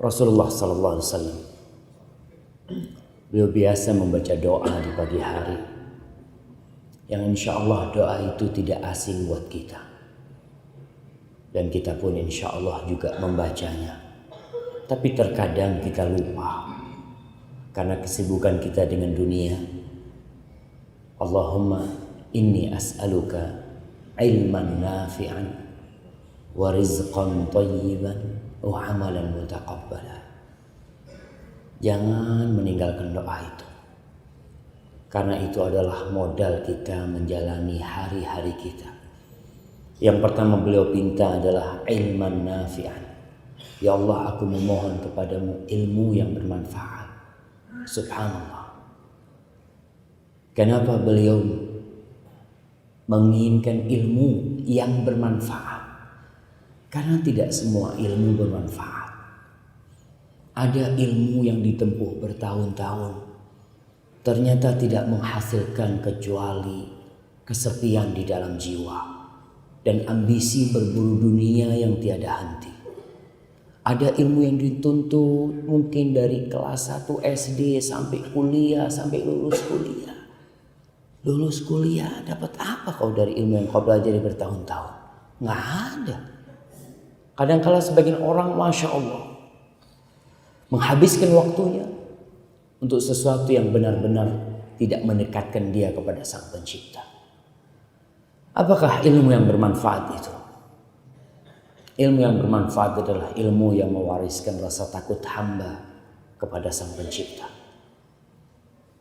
Rasulullah sallallahu alaihi wasallam beliau biasa membaca doa di pagi hari yang insya Allah doa itu tidak asing buat kita, dan kita pun insya Allah juga membacanya. Tapi terkadang kita lupa karena kesibukan kita dengan dunia. Allahumma inni as'aluka ilman nafi'an wa rizqan thayyiban wa amalan mutaqabbala. Jangan meninggalkan doa itu, karena itu adalah modal kita menjalani hari-hari kita. Yang pertama beliau pinta adalah ilman nafi'an. Ya Allah, aku memohon kepadamu ilmu yang bermanfaat. Subhanallah. Kenapa beliau menginginkan ilmu yang bermanfaat? Karena tidak semua ilmu bermanfaat. Ada ilmu yang ditempuh bertahun-tahun, ternyata tidak menghasilkan kecuali kesepian di dalam jiwa dan ambisi berburu dunia yang tiada henti. Ada ilmu yang dituntut mungkin dari kelas 1 SD sampai kuliah, sampai lulus kuliah. Lulus kuliah dapat apa kau dari ilmu yang kau belajar bertahun-tahun? Nggak ada. Kadang-kala sebagian orang Masya Allah menghabiskan waktunya untuk sesuatu yang benar-benar tidak mendekatkan dia kepada Sang Pencipta. Apakah ilmu yang bermanfaat itu? Ilmu yang bermanfaat adalah ilmu yang mewariskan rasa takut hamba kepada Sang Pencipta.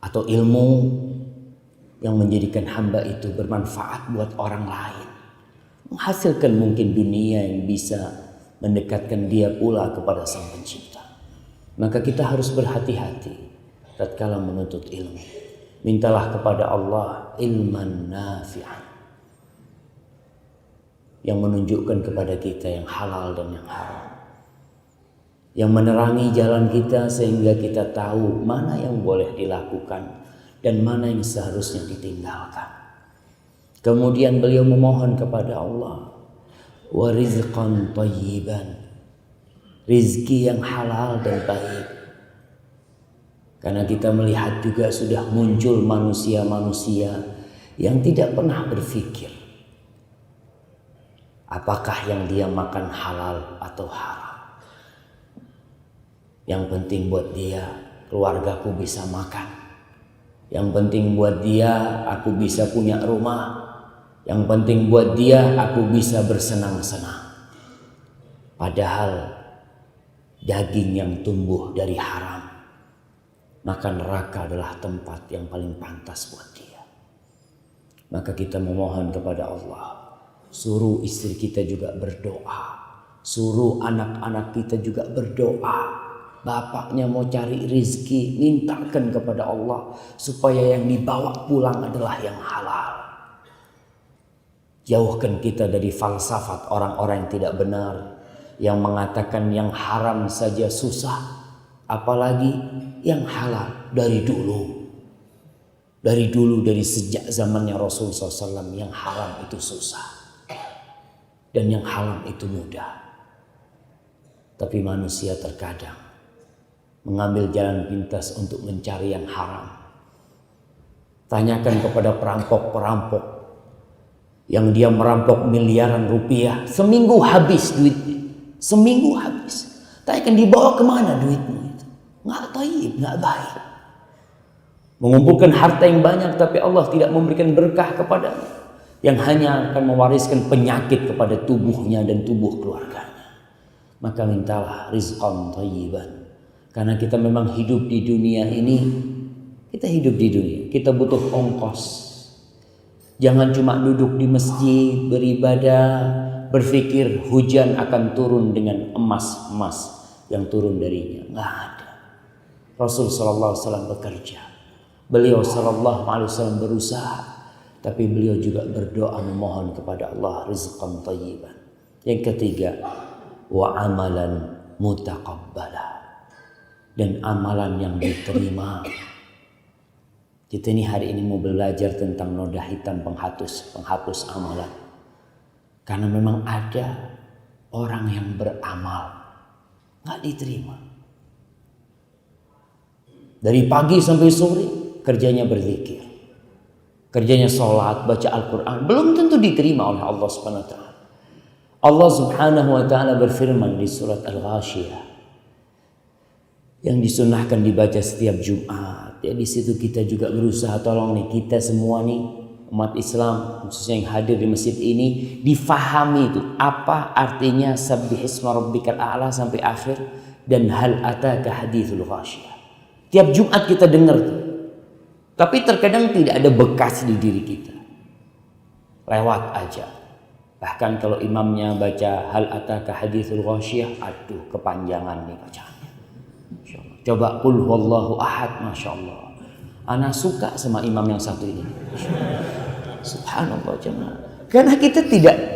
Atau ilmu yang menjadikan hamba itu bermanfaat buat orang lain. Menghasilkan mungkin dunia yang bisa mendekatkan dia pula kepada Sang Pencipta. Maka kita harus berhati-hati tatkala menuntut ilmu. Mintalah kepada Allah ilman nafi'an, yang menunjukkan kepada kita yang halal dan yang haram, yang menerangi jalan kita sehingga kita tahu mana yang boleh dilakukan dan mana yang seharusnya ditinggalkan. Kemudian beliau memohon kepada Allah wa rizqan thayyiban, rizki yang halal dan baik. Karena kita melihat juga sudah muncul manusia-manusia yang tidak pernah berpikir apakah yang dia makan halal atau haram. Yang penting buat dia keluargaku bisa makan. Yang penting buat dia aku bisa punya rumah. Yang penting buat dia aku bisa bersenang-senang. Padahal daging yang tumbuh dari haram, maka neraka adalah tempat yang paling pantas buat dia. Maka kita memohon kepada Allah, suruh istri kita juga berdoa, suruh anak-anak kita juga berdoa. Bapaknya mau cari rizki, mintakan kepada Allah supaya yang dibawa pulang adalah yang halal. Jauhkan kita dari falsafat orang-orang yang tidak benar, yang mengatakan yang haram saja susah, apalagi yang halal. Dari dulu dari sejak zamannya Rasulullah SAW yang haram itu susah dan yang halal itu mudah. Tapi manusia terkadang mengambil jalan pintas untuk mencari yang haram. Tanyakan kepada perampok-perampok yang dia merampok miliaran rupiah, seminggu habis duitnya. Seminggu habis. Tanyakan dibawa kemana duitnya itu? Nggak taib, nggak baik. Mengumpulkan harta yang banyak tapi Allah tidak memberikan berkah kepadanya, yang hanya akan mewariskan penyakit kepada tubuhnya dan tubuh keluarganya. Maka mintalah rizqan thayyiban. Karena kita memang hidup di dunia ini, kita hidup di dunia, kita butuh ongkos. Jangan cuma duduk di masjid beribadah, berpikir hujan akan turun dengan emas-emas yang turun darinya. Nggak ada. Rasul sallallahu alaihi wasallam bekerja. Beliau sallallahu alaihi wasallam berusaha, tapi beliau juga berdoa memohon kepada Allah rizqan thayyiban. Yang ketiga, wa amalan mutaqabbala, dan amalan yang diterima. Kita ini hari ini mau belajar tentang noda hitam penghapus amalan. Karena memang ada orang yang beramal nggak diterima. Dari pagi sampai sore kerjanya berzikir, kerjanya sholat, baca Al-Quran, belum tentu diterima oleh Allah Subhanahu wa Ta'ala. Allah Subhanahu wa Ta'ala berfirman di surat Al-Ghashiyah yang disunahkan dibaca setiap Jumat. Ya, di situ kita juga berusaha tolong nih, kita semua nih umat Islam khususnya yang hadir di masjid ini difahami itu apa artinya sabbihisma rabbikal a'la sampai akhir dan hal ataka hadithul ghashiyah. Tiap Jumat kita dengar tuh. Tapi terkadang tidak ada bekas di diri kita. Lewat aja. Bahkan kalau imamnya baca hal ataka hadithul ghashiyah, aduh kepanjangan nih bacaannya. Coba qul huwallahu ahad, Masya Allah. Ana suka sama imam yang satu ini. Subhanallah jemaah. Karena kita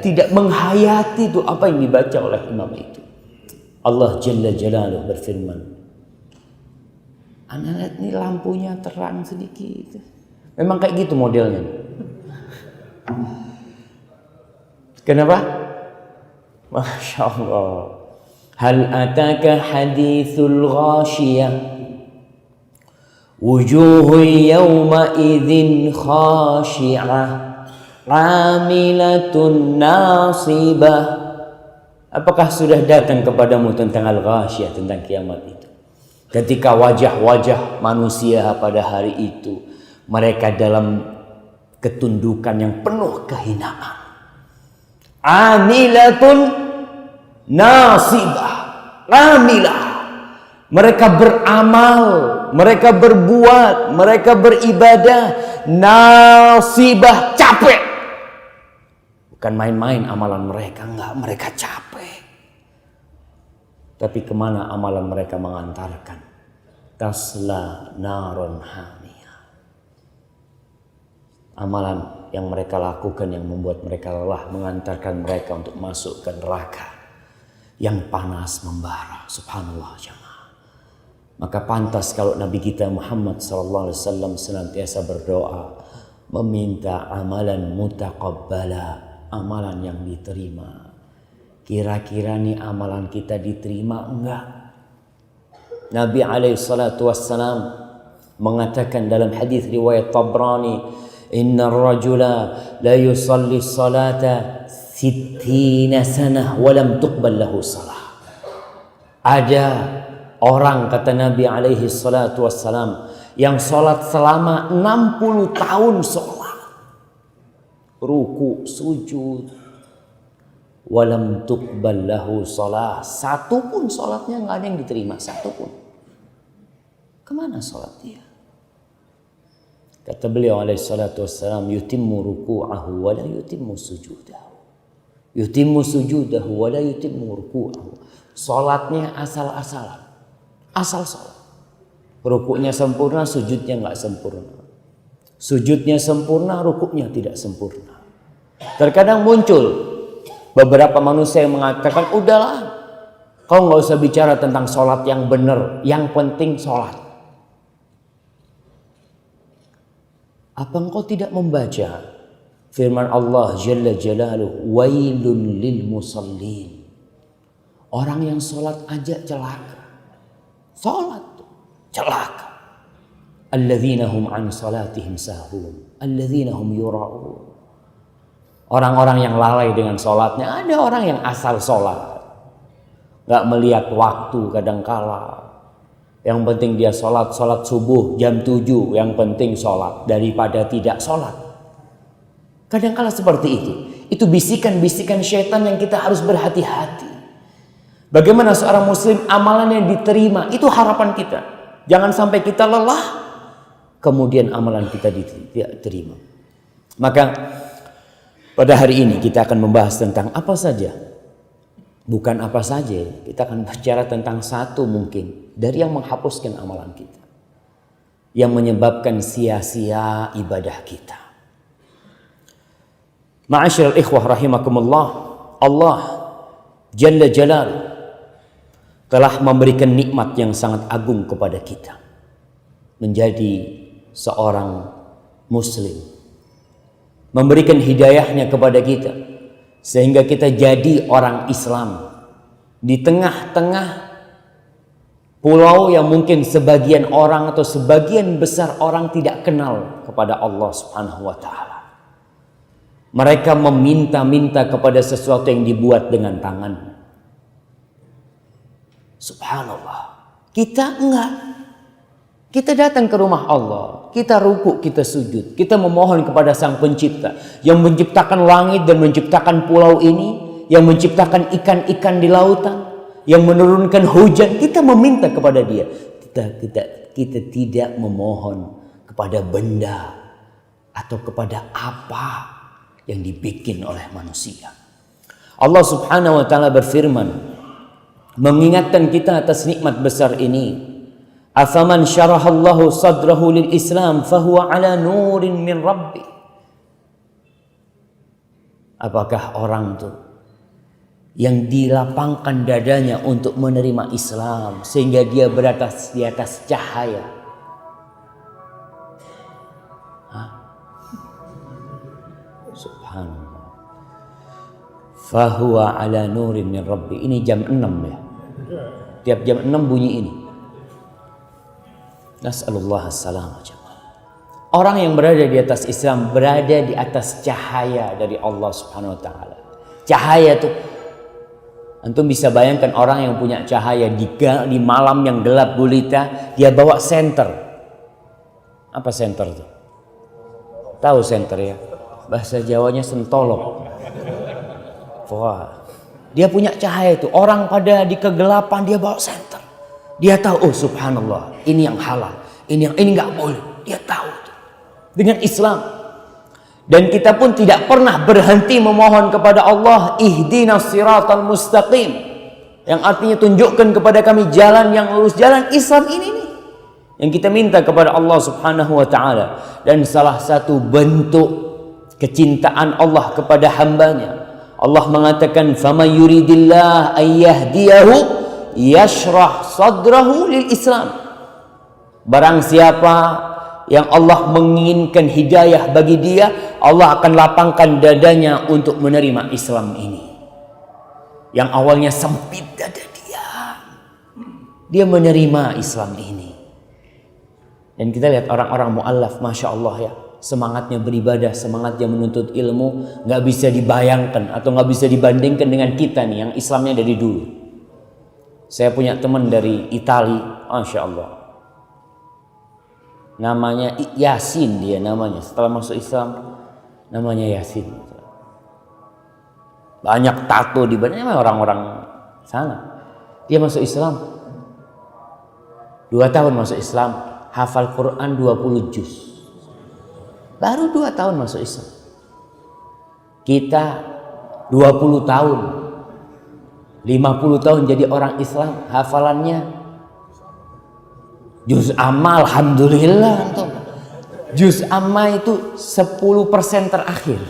tidak menghayati itu apa yang dibaca oleh imam itu. Allah Jalla Jalaluhu berfirman, Ana lihat nih lampunya terang sedikit. Memang kayak gitu modelnya. Kenapa? Masya Allah. Hal ataka hadithul ghashiyah. Wujuhun yawma idzin khashi'ah 'amilatun nasibah. Apakah sudah datang kepadamu tentang al-ghashiyah, tentang kiamat itu? Ketika wajah-wajah manusia pada hari itu mereka dalam ketundukan yang penuh kehinaan. 'Amilatun nasibah. 'Amilah. Mereka beramal, mereka berbuat, mereka beribadah, nasibah, capek. Bukan main-main amalan mereka, enggak, mereka capek. Tapi kemana amalan mereka mengantarkan? Tasla naron hamiyah. Amalan yang mereka lakukan yang membuat mereka lelah mengantarkan mereka untuk masuk ke neraka yang panas membara. Subhanallah jemaah. Maka pantas kalau Nabi kita Muhammad SAW senantiasa berdoa meminta amalan mutaqabbala, amalan yang diterima. Kira-kira nih amalan kita diterima enggak? Nabi SAW mengatakan dalam hadis riwayat Tabrani, Inna rajula la yusalli salata 60 sanah walam tuqbal lahu salah. Ada orang, kata Nabi alaihi salatu wassalam, yang sholat selama 60 tahun sholat. Ruku, sujud. Walam tuqbal lahu salah. Satu pun sholatnya nggak ada yang diterima. Satu pun. Kemana sholat dia? Kata beliau alaihi salatu wassalam, yutimmu ruku'ahu wa la yutimmu sujudahu. Yutimmu sujudahu wa la yutimmu ruku'ahu. Sholatnya asal-asalan. Asal sholat. Rukuknya sempurna, sujudnya nggak sempurna. Sujudnya sempurna, rukuknya tidak sempurna. Terkadang muncul beberapa manusia yang mengatakan, udahlah, kau nggak usah bicara tentang sholat yang benar, yang penting sholat. Apa engkau tidak membaca firman Allah Jalla Jalaluhu, wailun lil musallin. Orang yang sholat aja celaka. Salat celaka. Alladzina hum an salatihim sahun, alladzina hum yura'un. Orang-orang yang lalai dengan salatnya. Ada orang yang asal salat, enggak melihat waktu kadangkala. Yang penting dia salat subuh jam 7, yang penting salat daripada tidak salat. Kadangkala seperti itu. Itu bisikan-bisikan syaitan yang kita harus berhati-hati. Bagaimana seorang muslim amalannya diterima, itu harapan kita. Jangan sampai kita lelah, kemudian amalan kita tidak diterima. Maka pada hari ini kita akan membahas tentang apa saja. Bukan apa saja, kita akan bicara tentang satu mungkin dari yang menghapuskan amalan kita. Yang menyebabkan sia-sia ibadah kita. Ma'asyiral ikhwah rahimakumullah, Allah Jalla Jalaluhu telah memberikan nikmat yang sangat agung kepada kita. Menjadi seorang muslim. Memberikan hidayahnya kepada kita. Sehingga kita jadi orang Islam. Di tengah-tengah Pulau yang mungkin sebagian orang atau sebagian besar orang tidak kenal kepada Allah Subhanahu wa taala. Mereka meminta-minta kepada sesuatu yang dibuat dengan tangan. Subhanallah. Kita enggak. Kita datang ke rumah Allah, kita ruku, kita sujud, kita memohon kepada Sang Pencipta yang menciptakan langit dan menciptakan pulau ini, yang menciptakan ikan-ikan di lautan, yang menurunkan hujan. Kita meminta kepada Dia. Kita tidak memohon kepada benda atau kepada apa yang dibikin oleh manusia. Allah Subhanahu wa taala berfirman, mengingatkan kita atas nikmat besar ini. Afaman syarahallahu sadrahu lil Islam fahuwa ala nurin min rabbi. Apakah orang itu yang dilapangkan dadanya untuk menerima Islam sehingga dia di atas cahaya? Subhanallah. Fahuwa ala nurin min rabbi. Ini jam 6 ya. Tiap jam 6 bunyi ini. Nas'alullah as-salamah. Orang yang berada di atas Islam berada di atas cahaya dari Allah Subhanahu wa taala. Cahaya itu antum bisa bayangkan orang yang punya cahaya di malam yang gelap gulita, dia bawa senter. Apa senter itu? Tahu senter ya? Bahasa Jawanya sentolok. Wah. Dia punya cahaya itu. Orang pada di kegelapan dia bawa senter. Dia tahu, oh subhanallah, ini yang halal, ini nggak boleh. Dia tahu itu. Dengan Islam. Dan kita pun tidak pernah berhenti memohon kepada Allah, ihdinas siratal mustaqim, yang artinya tunjukkan kepada kami jalan yang lurus, jalan Islam ini nih yang kita minta kepada Allah Subhanahu wa taala. Dan salah satu bentuk kecintaan Allah kepada hambanya, Allah mengatakan, "Faman yuridillah ayyahdiyahu yashrah sadrahu lil Islam." Barang siapa yang Allah menginginkan hidayah bagi dia, Allah akan lapangkan dadanya untuk menerima Islam ini. Yang awalnya sempit dada dia menerima Islam ini. Dan kita lihat orang-orang mu'allaf, Masya Allah ya, semangatnya beribadah, semangatnya menuntut ilmu, nggak bisa dibayangkan atau nggak bisa dibandingkan dengan kita nih yang Islamnya dari dulu. Saya punya teman dari Italia, Masya Allah, namanya Yasin, dia namanya setelah masuk Islam namanya Yasin. Banyak tato di badannya, orang-orang sana. Dia masuk Islam 2 tahun masuk Islam, hafal Quran 20 juz. Baru 2 tahun masuk Islam. Kita 20 tahun 50 tahun jadi orang Islam, hafalannya juz amma, alhamdulillah. Juz amma itu 10% terakhir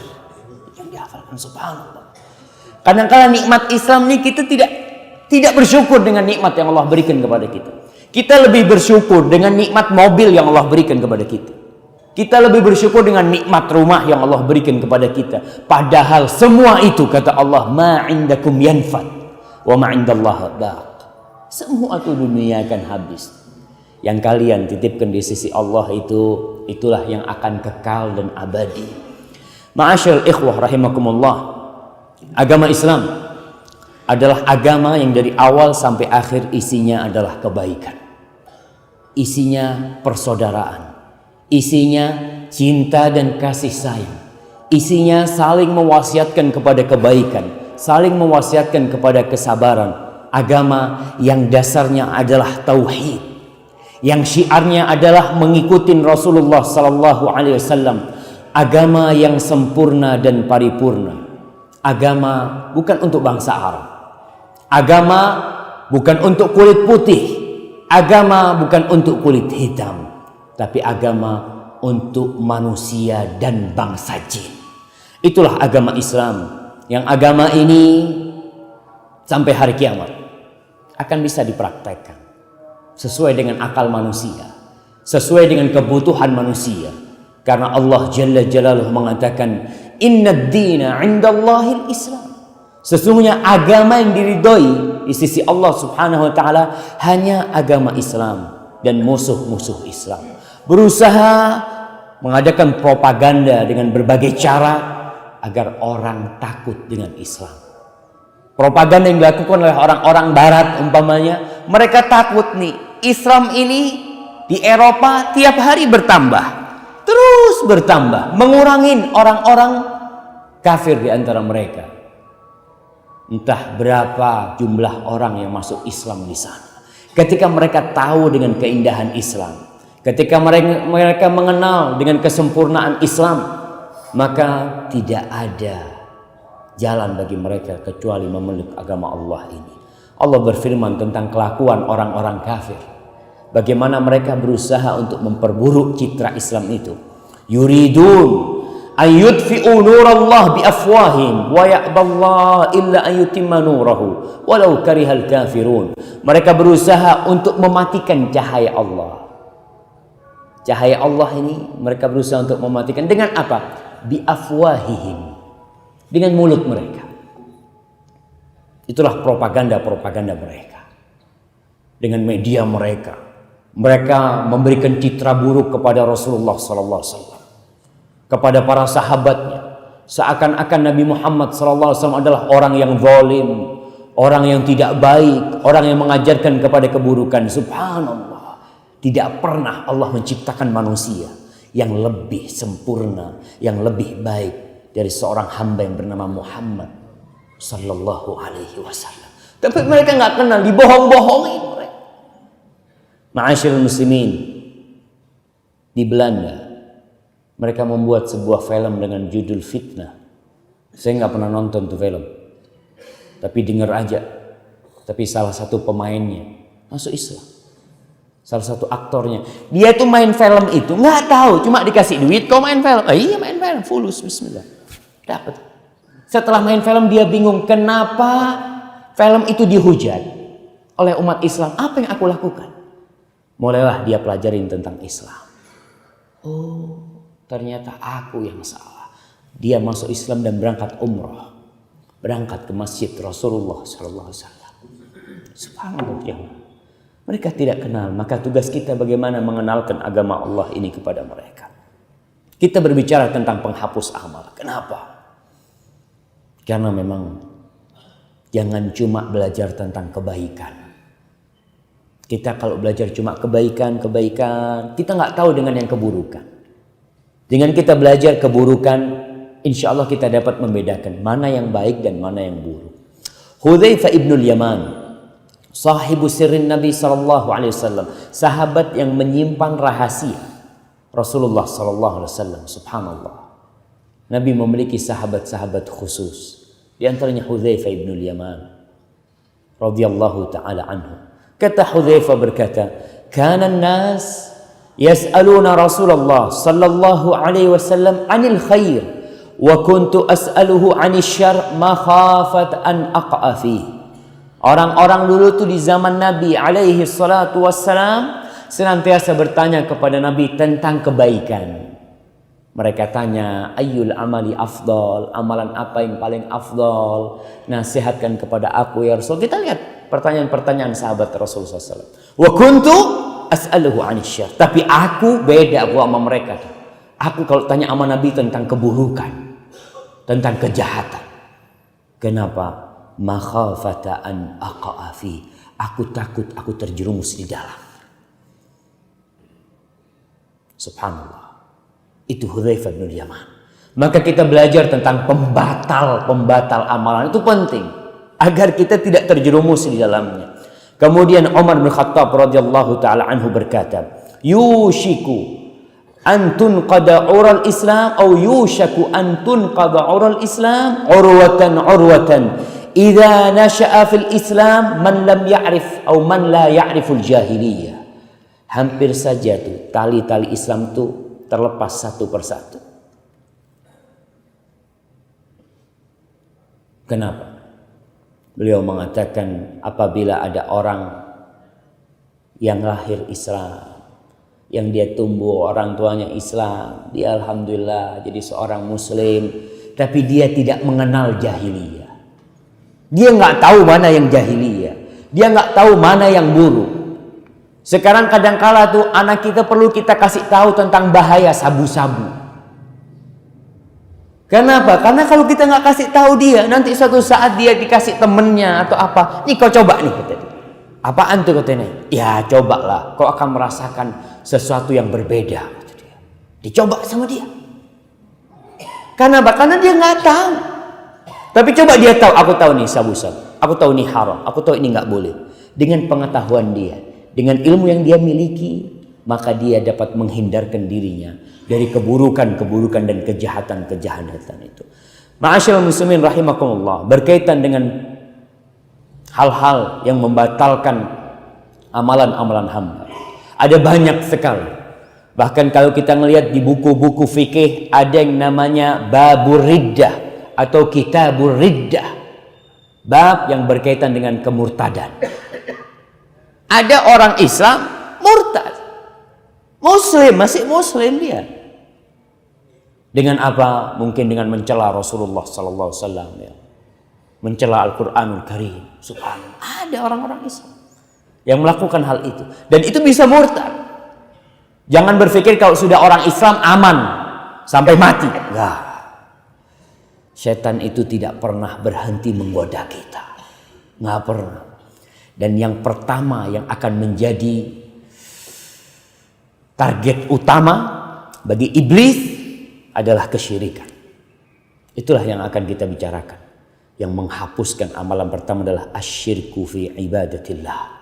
yang dihafalkan, subhanallah. Kadang-kadang nikmat Islam ini kita tidak bersyukur dengan nikmat yang Allah berikan kepada kita. Kita lebih bersyukur dengan nikmat mobil yang Allah berikan kepada kita. Kita lebih bersyukur dengan nikmat rumah yang Allah berikan kepada kita. Padahal semua itu, kata Allah, ma indakum yanfad wa ma indallahi baq. Semua itu dunia akan habis. Yang kalian titipkan di sisi Allah itulah yang akan kekal dan abadi. Ma'asyal ikhwah rahimakumullah. Agama Islam adalah agama yang dari awal sampai akhir isinya adalah kebaikan. Isinya persaudaraan. Isinya cinta dan kasih sayang. Isinya saling mewasiatkan kepada kebaikan, saling mewasiatkan kepada kesabaran. Agama yang dasarnya adalah tauhid, yang syiarnya adalah mengikuti Rasulullah sallallahu alaihi wasallam. Agama yang sempurna dan paripurna. Agama bukan untuk bangsa Arab. Agama bukan untuk kulit putih. Agama bukan untuk kulit hitam. Tapi agama untuk manusia dan bangsa jin. Itulah agama Islam. Yang agama ini sampai hari kiamat akan bisa dipraktekkan sesuai dengan akal manusia, sesuai dengan kebutuhan manusia. Karena Allah Jalla Jalaluhu mengatakan, Inna ad-dina 'indallahil Islam. Sesungguhnya agama yang diridhoi di sisi Allah Subhanahu wa taala hanya agama Islam dan musuh-musuh Islam. Berusaha mengadakan propaganda dengan berbagai cara agar orang takut dengan Islam. Propaganda yang dilakukan oleh orang-orang barat umpamanya, mereka takut nih, Islam ini di Eropa tiap hari bertambah, terus bertambah, mengurangin orang-orang kafir di antara mereka. Entah berapa jumlah orang yang masuk Islam di sana. Ketika mereka tahu dengan keindahan Islam, ketika mereka mengenal dengan kesempurnaan Islam, maka tidak ada jalan bagi mereka kecuali memeluk agama Allah ini. Allah berfirman tentang kelakuan orang-orang kafir. Bagaimana mereka berusaha untuk memperburuk citra Islam itu. Yuridun ayyudfi'u nurallah biafwahim wa ya'ballah illa ayyutimma nurahu walau karihal kafirun. Mereka berusaha untuk mematikan cahaya Allah. Cahaya Allah ini mereka berusaha untuk mematikan dengan apa? Biafwahihim. Dengan mulut mereka. Itulah propaganda-propaganda mereka. Dengan media mereka. Mereka memberikan citra buruk kepada Rasulullah SAW. Kepada para sahabatnya. Seakan-akan Nabi Muhammad SAW adalah orang yang zalim. Orang yang tidak baik. Orang yang mengajarkan kepada keburukan. Subhanallah. Tidak pernah Allah menciptakan manusia yang lebih sempurna. Yang lebih baik dari seorang hamba yang bernama Muhammad sallallahu alaihi wasallam. Tapi mereka nggak kenal, dibohong-bohongin mereka. Ma'asyiral muslimin, di Belanda mereka membuat sebuah film dengan judul Fitnah. Saya nggak pernah nonton tuh film, tapi dengar aja. Tapi salah satu pemainnya masuk Islam, salah satu aktornya. Dia tuh main film itu nggak tahu, cuma dikasih duit kau main film. Iya main film, fulus, bismillah. Dapat. Setelah main film dia bingung kenapa film itu dihujat oleh umat Islam. Apa yang aku lakukan? Mulailah dia pelajarin tentang Islam. Oh, ternyata aku yang salah. Dia masuk Islam dan berangkat umrah. Berangkat ke masjid Rasulullah sallallahu alaihi wasallam. Subhanallah ya. Mereka tidak kenal, maka tugas kita bagaimana mengenalkan agama Allah ini kepada mereka. Kita berbicara tentang penghapus amal. Kenapa? Karena memang jangan cuma belajar tentang kebaikan. Kita kalau belajar cuma kebaikan, kita nggak tahu dengan yang keburukan. Dengan kita belajar keburukan, insya Allah kita dapat membedakan mana yang baik dan mana yang buruk. Hudzaifah ibnul Yaman, sahibu sirrin Nabi sallallahu alaihi wasallam, sahabat yang menyimpan rahasia Rasulullah sallallahu alaihi wasallam. Subhanallah. Nabi memiliki sahabat-sahabat khusus. Di antaranya Hudzaifah ibnul Yaman radhiyallahu taala anhu. Kata Hudzaifah berkata, "Kana an-nas yas'aluna Rasulullah sallallahu alaihi wasallam 'anil khair wa kuntu as'aluhu 'anil syarr makhafat an aqa'a fi." Orang-orang dulu tuh di zaman Nabi alaihi salatu wassalam senantiasa bertanya kepada Nabi tentang kebaikan. Mereka tanya, ayyul amali afdal, amalan apa yang paling afdal? Nasihatkan kepada aku ya Rasul. Kita lihat pertanyaan-pertanyaan sahabat Rasulullah SAW. Wa kuntu as'aluhu 'anil syarr. Tapi aku beda sama mereka. Aku kalau tanya sama Nabi tentang keburukan, tentang kejahatan. Kenapa? Makhafata an aqa'a fi. Aku takut aku terjerumus di dalam. Subhanallah. Itu Hudzaifah bin Yaman. Maka kita belajar tentang pembatal amalan itu penting agar kita tidak terjerumus di dalamnya. Kemudian Umar bin Khattab radhiyallahu taala anhu berkata, "Yushiku an tunqada ural Islam atau yushaku an tunqada ural Islam urwatan idza nasha'a fil Islam man lam ya'rif atau man la ya'riful jahiliyah." Hampir saja tuh tali-tali Islam tuh terlepas satu persatu. Kenapa? Beliau mengatakan apabila ada orang yang lahir Islam, yang dia tumbuh orang tuanya Islam, dia alhamdulillah jadi seorang muslim, tapi dia tidak mengenal jahiliyah. Dia nggak tahu mana yang jahiliyah. Dia nggak tahu mana yang buruk. Sekarang kadangkala tuh anak kita perlu kita kasih tahu tentang bahaya sabu-sabu. Kenapa? Karena kalau kita nggak kasih tahu dia, nanti suatu saat dia dikasih temennya atau apa, nih kau coba nih kata dia. Apaan tuh katanya? Ya cobalah, kau akan merasakan sesuatu yang berbeda kata dia. Dicoba sama dia. Kenapa? Karena dia nggak tahu. Tapi coba dia tahu, aku tahu nih sabu-sabu, aku tahu nih haram, aku tahu ini nggak boleh. Dengan pengetahuan dia, dengan ilmu yang dia miliki, maka dia dapat menghindarkan dirinya dari keburukan-keburukan dan kejahatan-kejahatan itu. Ma'asyiral muslimin rahimakumullah, berkaitan dengan hal-hal yang membatalkan amalan-amalan hamba, ada banyak sekali. Bahkan kalau kita melihat di buku-buku fikih, ada yang namanya babur riddah atau kitabur riddah, bab yang berkaitan dengan kemurtadan. Ada orang Islam murtad, muslim, masih muslim dia. Dengan apa? Mungkin dengan mencela Rasulullah sallallahu alaihi wasallam, ya. Mencela Al-Qur'anul Karim. Subhanallah. Ada orang-orang Islam yang melakukan hal itu, dan itu bisa murtad. Jangan berpikir kalau sudah orang Islam aman sampai mati. Enggak. Setan itu tidak pernah berhenti menggoda kita. Enggak pernah. Dan yang pertama yang akan menjadi target utama bagi iblis adalah kesyirikan. Itulah yang akan kita bicarakan. Yang menghapuskan amalan pertama adalah asyirku fi ibadatillah.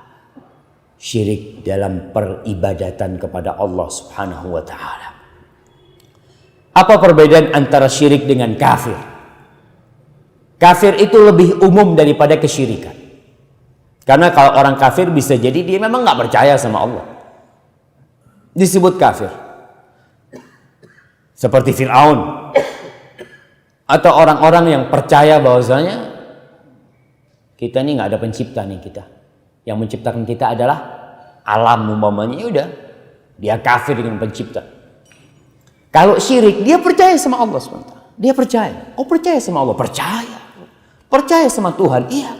Syirik dalam peribadatan kepada Allah Subhanahu wa taala. Apa perbedaan antara syirik dengan kafir? Kafir itu lebih umum daripada kesyirikan. Karena kalau orang kafir bisa jadi dia memang nggak percaya sama Allah, disebut kafir. Seperti Fir'aun. Atau orang-orang yang percaya bahwasanya kita ini nggak ada pencipta nih kita. Yang menciptakan kita adalah alam umpamanya, ya udah. Dia kafir dengan pencipta. Kalau syirik, dia percaya sama Allah SWT. Dia percaya. Oh, percaya sama Allah? Percaya. Percaya sama Tuhan? Iya.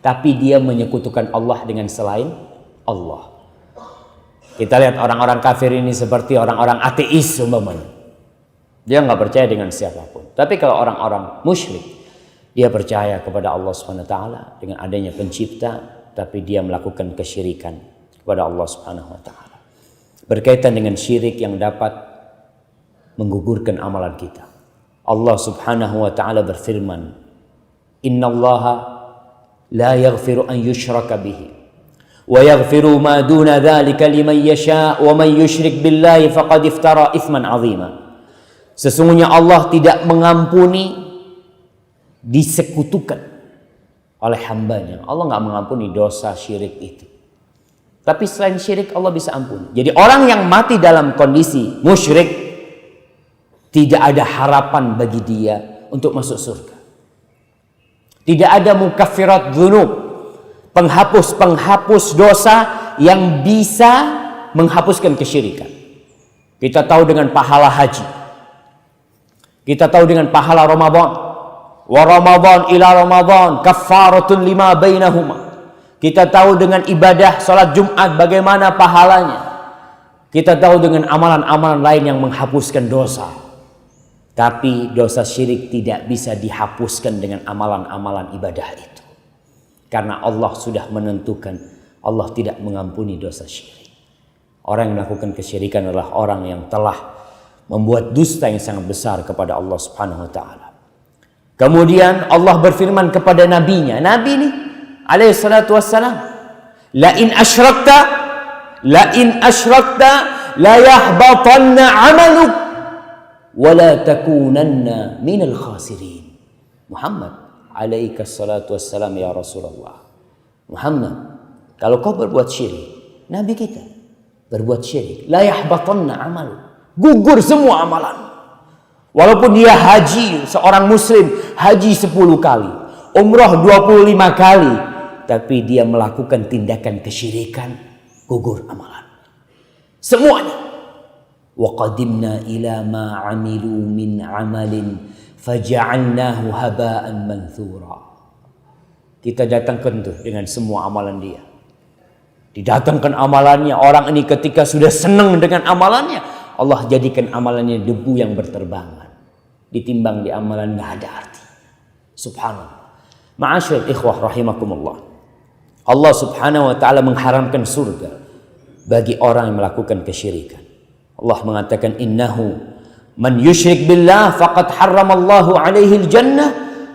Tapi dia menyekutukan Allah dengan selain Allah. Kita lihat orang-orang kafir ini seperti orang-orang ateis umpamanya. Dia nggak percaya dengan siapapun. Tapi kalau orang-orang musyrik, dia percaya kepada Allah SWT dengan adanya pencipta, tapi dia melakukan kesyirikan kepada Allah SWT. Berkaitan dengan syirik yang dapat menggugurkan amalan kita. Allah Subhanahu wa taala berfirman, "Innallaha la yaghfiru an yushraka bihi wa yaghfiru ma duna dzalika liman yasha wa man yusyrik billahi faqad iftara itsman 'azima." Sesungguhnya Allah tidak mengampuni disekutukan oleh hambanya. Allah nggak mengampuni dosa syirik itu. Tapi selain syirik Allah bisa ampuni. Jadi orang yang mati dalam kondisi musyrik, tidak ada harapan bagi dia untuk masuk surga. Tidak ada mukaffirat dzunub, penghapus dosa yang bisa menghapuskan kesyirikan. Kita tahu dengan pahala haji. Kita tahu dengan pahala Ramadan. Wa Ramadan ila Ramadan kaffaratun lima bainahuma. Kita tahu dengan ibadah salat Jumat bagaimana pahalanya. Kita tahu dengan amalan-amalan lain yang menghapuskan dosa. Tapi dosa syirik tidak bisa dihapuskan dengan amalan-amalan ibadah itu. Karena Allah sudah menentukan Allah tidak mengampuni dosa syirik. Orang yang melakukan kesyirikan adalah orang yang telah membuat dusta yang sangat besar kepada Allah Subhanahu wa taala. Kemudian Allah berfirman kepada nabinya, Nabi nih alaihi salatu wassalam, la in asyrakta la yahbatanna 'amaluk wa la takunanna minal khasirin. Muhammad alaihi salatu wassalam, ya Rasulullah. Muhammad, kalau kau berbuat syirik, Nabi kita berbuat syirik, la yahbatanna 'amaluk, gugur semua amalan. Walaupun dia haji, seorang muslim haji 10 kali, umrah 25 kali, tapi dia melakukan tindakan kesyirikan, gugur amalan semuanya. Wa qadimna ila ma 'amilu min 'amalin faja'alnahu haba'an manthura. Kita datangkan tuh dengan semua amalan dia. Didatangkan amalannya. Orang ini ketika sudah senang dengan amalannya, Allah jadikan amalannya debu yang berterbangan. Ditimbang di amalan nggak ada arti. Subhanallah. Ma'asyiral ikhwah rahimakumullah. Allah subhanahu wa ta'ala mengharamkan surga bagi orang yang melakukan kesyirikan. Allah mengatakan innahu man yusyrik billah faqad harramallahu alaihi al-jannah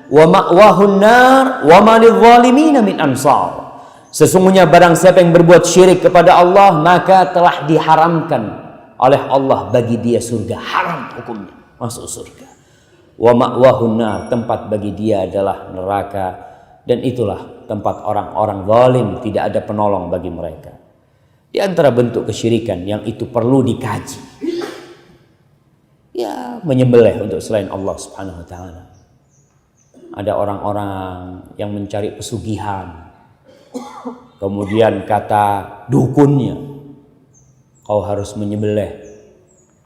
wa ma'wahun nar wa ma lidh-dhalimin min ansar. Sesungguhnya barang siapa yang berbuat syirik kepada Allah, maka telah diharamkan oleh Allah bagi dia surga. Haram hukumnya masuk surga. Wa ma'wahun nar, tempat bagi dia adalah neraka, dan itulah tempat orang-orang zalim, tidak ada penolong bagi mereka. Di antara bentuk kesyirikan yang itu perlu dikaji, ya menyembelih untuk selain Allah subhanahu wa ta'ala. Ada orang-orang yang mencari pesugihan, kemudian kata dukunnya, kau harus menyembelih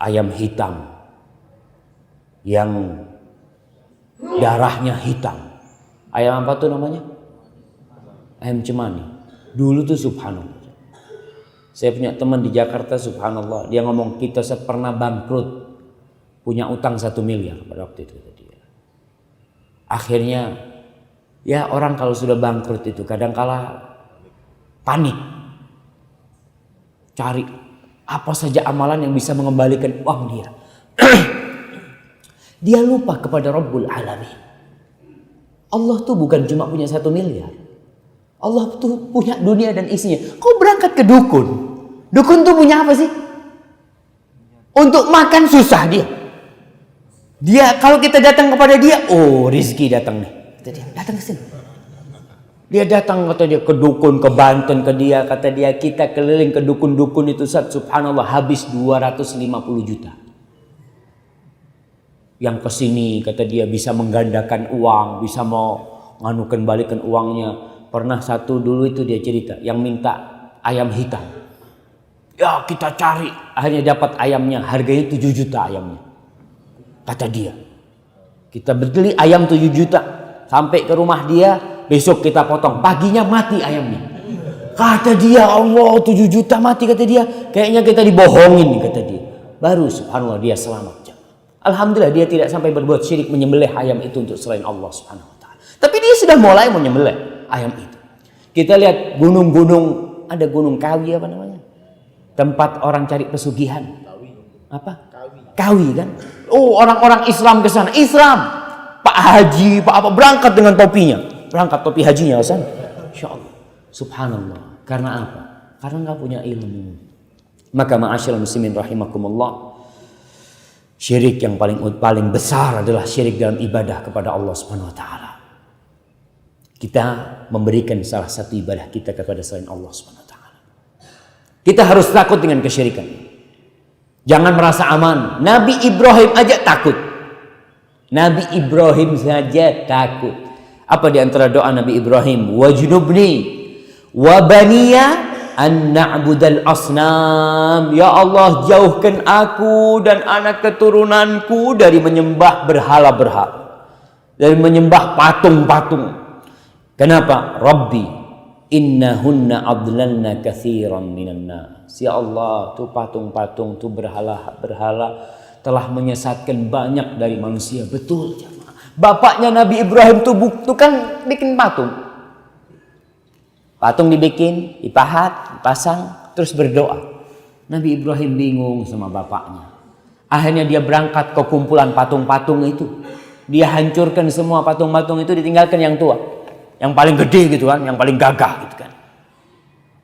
ayam hitam yang darahnya hitam. Ayam apa tuh namanya? Ayam cemani. Dulu tuh subhanallah, saya punya teman di Jakarta, subhanallah, dia ngomong kita pernah bangkrut, punya utang 1 miliar pada waktu itu. Akhirnya ya orang kalau sudah bangkrut itu kadangkala panik, cari apa saja amalan yang bisa mengembalikan uang dia. Dia lupa kepada Rabbul Alamin. Allah tuh bukan cuma punya 1 miliar. Allah tuh punya dunia dan isinya. Kau berangkat ke dukun. Dukun tuh punya apa sih? Untuk makan susah dia. Dia kalau kita datang kepada dia, oh rizki datang nih. Kata dia, datang ke sini. Dia datang, kata dia, ke dukun, ke Banten, ke dia. Kata dia, kita keliling ke dukun-dukun itu, subhanallah, habis 250 juta. Yang kesini, kata dia, bisa menggandakan uang, bisa mau nganukan balikan uangnya. Pernah satu dulu itu dia cerita, yang minta ayam hitam. Ya kita cari, akhirnya dapat ayamnya, harganya 7 juta ayamnya. Kata dia, kita beli ayam 7 juta, sampai ke rumah dia, besok kita potong, paginya mati ayamnya. Kata dia, Allah 7 juta mati, kata dia, kayaknya kita dibohongin, kata dia. Baru subhanallah dia selamat. Alhamdulillah dia tidak sampai berbuat syirik menyembelih ayam itu untuk selain Allah subhanahu wa ta'ala. Tapi dia sudah mulai menyembelih ayam itu. Kita lihat gunung-gunung, ada gunung Kawi apa namanya? Tempat orang cari pesugihan. Apa? Kawi kan? Oh orang-orang Islam ke sana. Islam, Pak Haji, Pak apa berangkat dengan topinya, berangkat topi hajinya ke sana. Insya Allah. Subhanallah. Karena apa? Karena nggak punya ilmu. Maka ma'asyiral muslimin rahimakumullah, syirik yang paling besar adalah syirik dalam ibadah kepada Allah Subhanahu wa taala. Kita memberikan salah satu ibadah kita kepada selain Allah Subhanahu wa taala. Kita harus takut dengan kesyirikan. Jangan merasa aman. Nabi Ibrahim aja takut. Nabi Ibrahim saja takut. Apa di antara doa Nabi Ibrahim? Wajnubni wa baniya an na'budal asnam. Ya Allah, jauhkan aku dan anak keturunanku dari menyembah berhala-berhala, dari menyembah patung-patung. Kenapa? Rabbi innahunna adlalna katsiran minan nas. Ya Allah, tuh patung-patung, tuh berhala-berhala telah menyesatkan banyak dari manusia. Betul jemaah. Bapaknya Nabi Ibrahim tuh kan bikin patung. Patung dibikin, dipahat, dipasang, terus berdoa. Nabi Ibrahim bingung sama bapaknya. Akhirnya dia berangkat ke kumpulan patung-patung itu. Dia hancurkan semua patung-patung itu, ditinggalkan yang tua. Yang paling gede gitu kan, yang paling gagah gitu kan.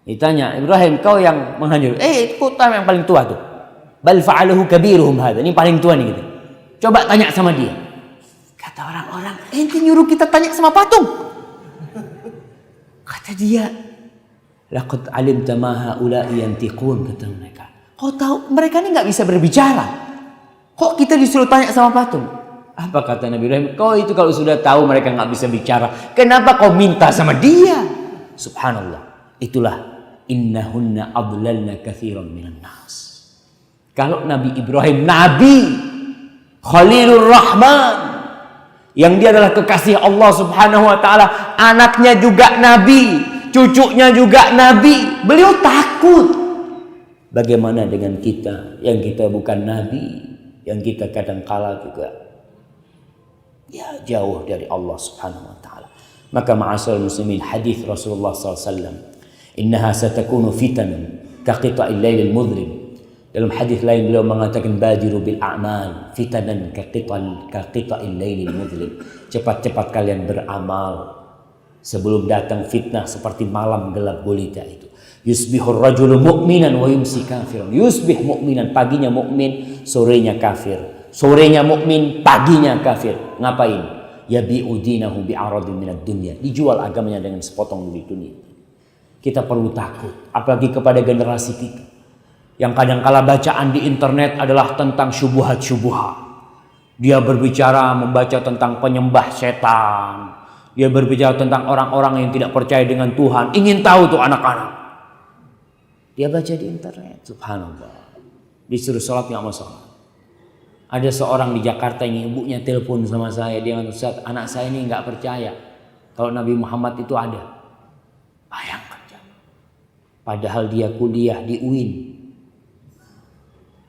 Ditanya, Ibrahim, kau yang menghancur? Itu kota yang paling tua tuh. Bal fa'aluhu kabiruhum hadha. Ini paling tua nih gitu. Coba tanya sama dia. Kata orang-orang, ente nyuruh kita tanya sama patung. Kata dia, laqad alimta ma haula'i yantiqun, kata mereka. Kau tahu mereka ini nggak bisa berbicara. Kok kita disuruh tanya sama patung? Apa kata Nabi Ibrahim? Kau itu kalau sudah tahu mereka nggak bisa bicara, kenapa kau minta sama dia? Subhanallah. Itulah innahunna adlalna katsiran minan nas. Kalau Nabi Ibrahim, Nabi Khalilur Rahman, Yang dia adalah kekasih Allah Subhanahu wa taala, anaknya juga nabi, cucunya juga nabi. Beliau takut. Bagaimana dengan kita yang kita bukan nabi, yang kita kadang-kala juga ya jauh dari Allah Subhanahu wa taala. Maka ma'asyiral muslimin, hadis Rasulullah SAW, innaha satakunu fitanun kaqita'il lailil mudlim. Dalam hadis lain beliau mengatakan badiru bil a'mal fitanan kaqita'il lailil mudlim. Cepat-cepat kalian beramal sebelum datang fitnah seperti malam gelap gulita itu. Yusbihur rajulu mu'minan wa yumsi kafiran. Yusbih mu'minan, paginya mukmin, sorenya kafir. Sorenya mukmin, paginya kafir. Ngapain? Yabi'u dinahu bi'aradin minad dunya. Dijual agamanya dengan sepotong dari dunia. Kita perlu takut, apalagi kepada generasi kita yang kadang-kala bacaan di internet adalah tentang syubuhat-syubuhat. Dia berbicara membaca tentang penyembah setan. Dia berbicara tentang orang-orang yang tidak percaya dengan Tuhan. Ingin tahu tuh anak-anak. Dia baca di internet, subhanallah. Disuruh sholat nggak mau sholat. Ada seorang di Jakarta yang ibunya telepon sama saya. Dia bilang, Ustaz, anak saya ini nggak percaya kalau Nabi Muhammad itu ada. Bayangkan. Padahal dia kuliah di UIN.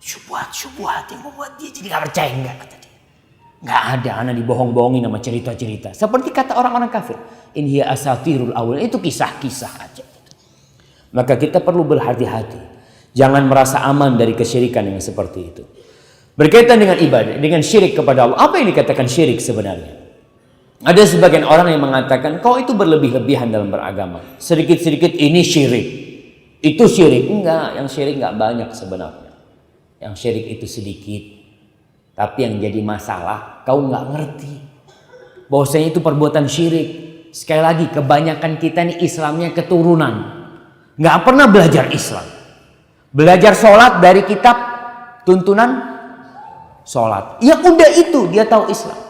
Syubhat yang membuat dia jadi nggak percaya, enggak, kata dia. Nggak ada, anak dibohong-bohongin sama cerita-cerita. Seperti kata orang-orang kafir, in hiya asatirul awwal, itu kisah-kisah aja. Maka kita perlu berhati-hati. Jangan merasa aman dari kesyirikan yang seperti itu. Berkaitan dengan ibadah, dengan syirik kepada Allah. Apa yang dikatakan syirik sebenarnya? Ada sebagian orang yang mengatakan, kau itu berlebih-lebihan dalam beragama. Sedikit-sedikit ini syirik. Itu syirik. Enggak, yang syirik enggak banyak sebenarnya. Yang syirik itu sedikit. Tapi yang jadi masalah, kau enggak ngerti bahwasanya itu perbuatan syirik. Sekali lagi, kebanyakan kita nih Islamnya keturunan. Enggak pernah belajar Islam. Belajar sholat dari kitab tuntunan sholat. Ya udah itu, dia tahu Islam.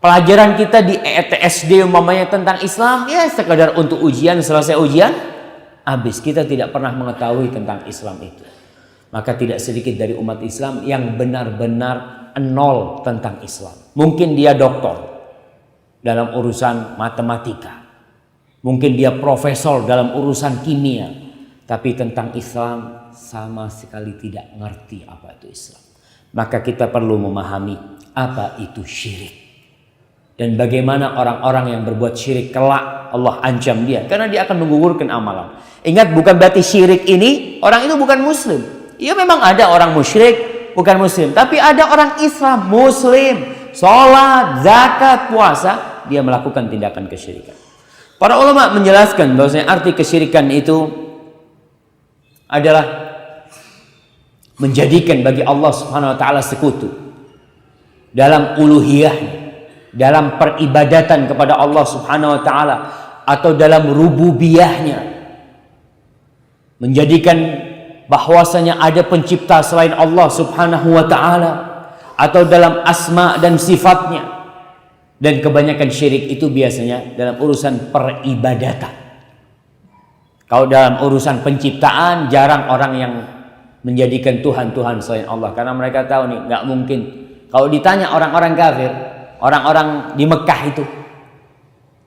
Pelajaran kita di ETSD umpamanya tentang Islam, ya sekadar untuk ujian, selesai ujian, habis. Kita tidak pernah mengetahui tentang Islam itu. Maka tidak sedikit dari umat Islam yang benar-benar nol tentang Islam. Mungkin dia doktor dalam urusan matematika. Mungkin dia profesor dalam urusan kimia. Tapi tentang Islam sama sekali tidak ngerti apa itu Islam. Maka kita perlu memahami apa itu syirik. Dan bagaimana orang-orang yang berbuat syirik kelak Allah ancam dia. Karena dia akan menggugurkan amalan. Ingat, bukan berarti syirik ini orang itu bukan muslim. Ya memang ada orang musyrik bukan muslim. Tapi ada orang Islam muslim. Sholat, zakat, puasa. Dia melakukan tindakan kesyirikan. Para ulama menjelaskan bahwasanya arti kesyirikan itu adalah menjadikan bagi Allah Subhanahu wa taala sekutu dalam uluhiyahnya, dalam peribadatan kepada Allah Subhanahu wa taala, atau dalam rububiyahnya, menjadikan bahwasanya ada pencipta selain Allah Subhanahu wa taala, atau dalam asma dan sifatnya. Dan kebanyakan syirik itu biasanya dalam urusan peribadatan. Kalau dalam urusan penciptaan, jarang orang yang menjadikan Tuhan-Tuhan selain Allah. Karena mereka tahu nih, nggak mungkin. Kalau ditanya orang-orang kafir, orang-orang di Mekah itu,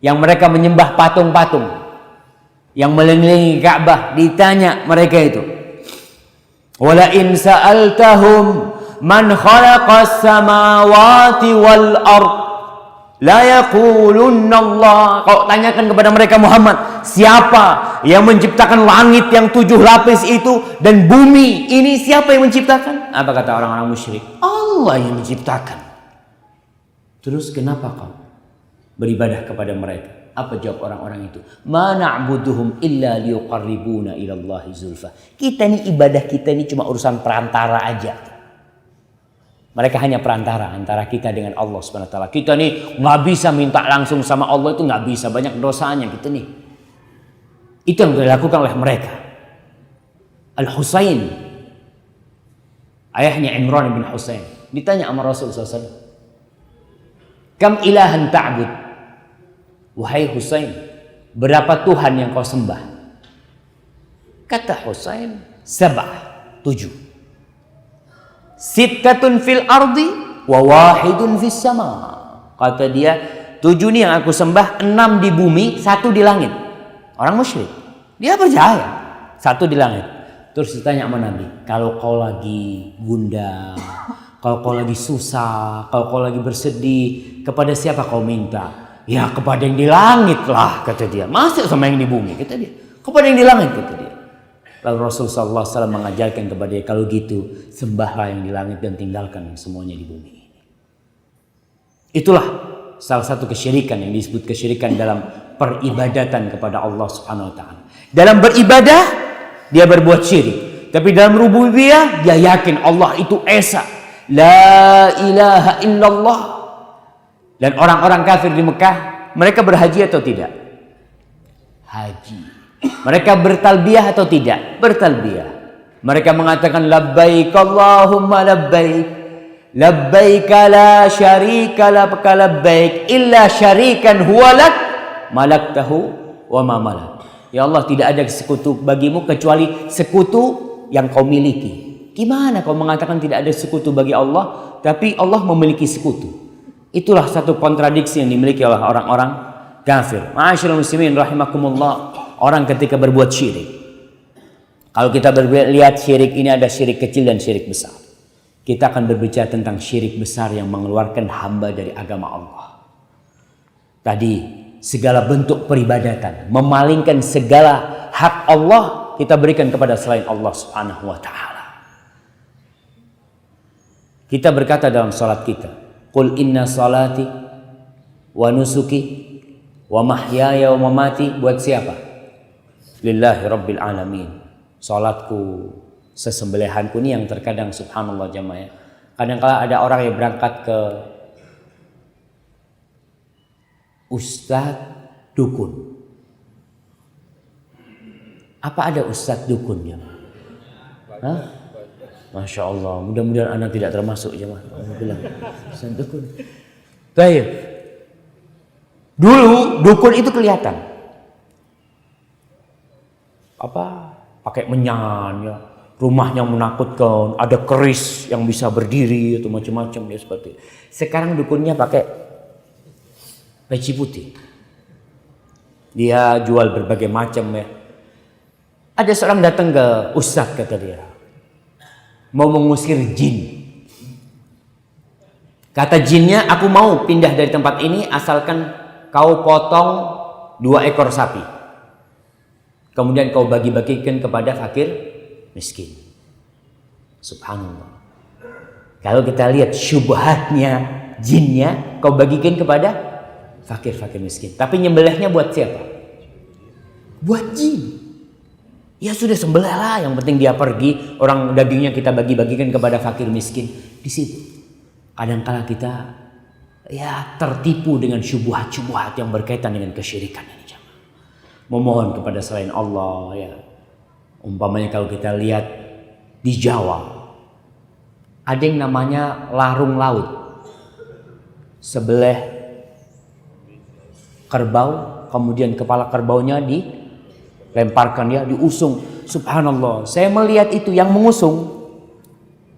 yang mereka menyembah patung-patung, yang mengelilingi Ka'bah, ditanya mereka itu, wala in sa'altahum man khalaqas samawati wal ard la yaqulunna Allah. Kau tanyakan kepada mereka, Muhammad, siapa yang menciptakan langit yang 7 lapis itu dan bumi ini, siapa yang menciptakan? Apa kata orang-orang musyrik? Allah yang menciptakan. Terus kenapa kau beribadah kepada mereka? Apa jawab orang-orang itu? Ma na'buduhum illa liyuqarribuna ila Allahi zulfa. Kita ini ibadah kita ini cuma urusan perantara aja. Mereka hanya perantara antara kita dengan Allah Subhanahu wa taala. Kita nih nggak bisa minta langsung sama Allah, itu nggak bisa, banyak dosanya kita nih. Itu yang dilakukan oleh mereka. Al-Husain, ayahnya Imran bin Husain, ditanya sama Rasulullah SAW, kam ilahan ta'bud? Wahai Husain, berapa Tuhan yang kau sembah? Kata Husain, 7. Sittatun fil ardi wa wahidun fis sama. Kata dia, 7 nih yang aku sembah, 6 di bumi, 1 di langit. Orang musyrik. Dia percaya 1 di langit. Terus ditanya sama Nabi, kalau kau lagi gundah, kalau kau lagi susah, kalau kau lagi bersedih, kepada siapa kau minta? Ya kepada yang di langit lah, kata dia. Masuk sama yang di bumi, kata dia. Kepada yang di langit, kata dia. Lalu Rasulullah SAW mengajarkan kepada dia, kalau gitu sembahlah yang di langit dan tinggalkan yang semuanya di bumi. Itulah salah satu kesyirikan yang disebut kesyirikan dalam peribadatan kepada Allah Subhanahu wa taala. Dalam beribadah dia berbuat syirik, tapi dalam rububiyah dia yakin Allah itu esa, la ilaha illallah. Dan orang-orang kafir di Mekah, mereka berhaji atau tidak? Haji. Mereka bertalbiyah atau tidak? Bertalbiyah. Mereka mengatakan labbaik Allahumma labbaik, labbaik la syarika laka labbaik illa syarikan huwalak malaktahu wa ma malak. Ya Allah, tidak ada sekutu bagimu kecuali sekutu yang kau miliki. Gimana kau mengatakan tidak ada sekutu bagi Allah, tapi Allah memiliki sekutu? Itulah satu kontradiksi yang dimiliki oleh orang-orang kafir. Ma'asyiral muslimin rahimakumullah, orang ketika berbuat syirik. Kalau kita lihat syirik ini ada syirik kecil dan syirik besar. Kita akan berbicara tentang syirik besar yang mengeluarkan hamba dari agama Allah. Tadi segala bentuk peribadatan, memalingkan segala hak Allah kita berikan kepada selain Allah Subhanahu wa taala. Kita berkata dalam salat kita, qul inna salati wa nusuki wa mahyaya wa mamati, buat siapa? Lillahi rabbil alamin. Salatku, sesembelihanku, ini yang terkadang subhanallah jamaah. Kadang-kala ada orang yang berangkat ke ustadz dukun. Apa ada ustadz dukunnya? Hah? Masya Allah, mudah-mudahan anak tidak termasuk jemaah. Bilang ustadz dukun. Baik. Dulu dukun itu kelihatan. Apa? Pakai menyan ya. Rumahnya menakutkan, ada keris yang bisa berdiri atau macam-macam ya seperti itu. Sekarang dukunnya pakai peci putih. Dia jual berbagai macam ya. Ada seorang datang ke ustadz, kata dia, mau mengusir jin. Kata jinnya, aku mau pindah dari tempat ini asalkan kau potong 2 ekor sapi. Kemudian kau bagi-bagikan kepada fakir miskin. Subhanallah. Kalau kita lihat syubhatnya jinnya, kau bagikan kepada fakir-fakir miskin. Tapi nyembelihnya buat siapa? Buat jin. Ya sudah sembelih lah, yang penting dia pergi, orang dagingnya kita bagi-bagikan kepada fakir miskin. Di situ kadang-kala kita ya tertipu dengan syubhat-syubhat yang berkaitan dengan kesyirikan ini. Memohon kepada selain Allah ya. Umpamanya kalau kita lihat di Jawa ada yang namanya larung laut. Sebelah kerbau, kemudian kepala kerbaunya dilemparkan ya, diusung. Subhanallah, saya melihat itu yang mengusung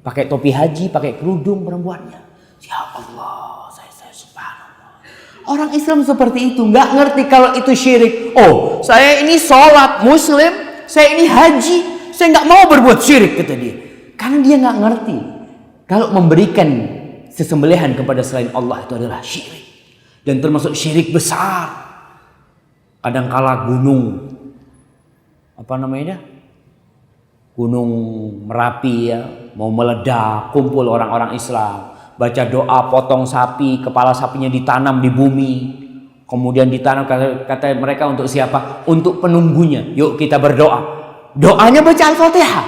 pakai topi haji, pakai kerudung perempuannya. Ya Allah, saya subhanallah. Orang Islam seperti itu nggak ngerti kalau itu syirik. Oh, saya ini sholat muslim, saya ini haji, saya nggak mau berbuat syirik, kata dia. Karena dia nggak ngerti kalau memberikan sesembelihan kepada selain Allah itu adalah syirik. Dan termasuk syirik besar. Kadangkala gunung, apa namanya? Gunung Merapi ya, mau meledak, kumpul orang-orang Islam, baca doa, potong sapi, kepala sapinya ditanam di bumi. Kemudian ditanam, kata mereka, untuk siapa? Untuk penunggunya. Yuk kita berdoa. Doanya baca Al-Fatihah.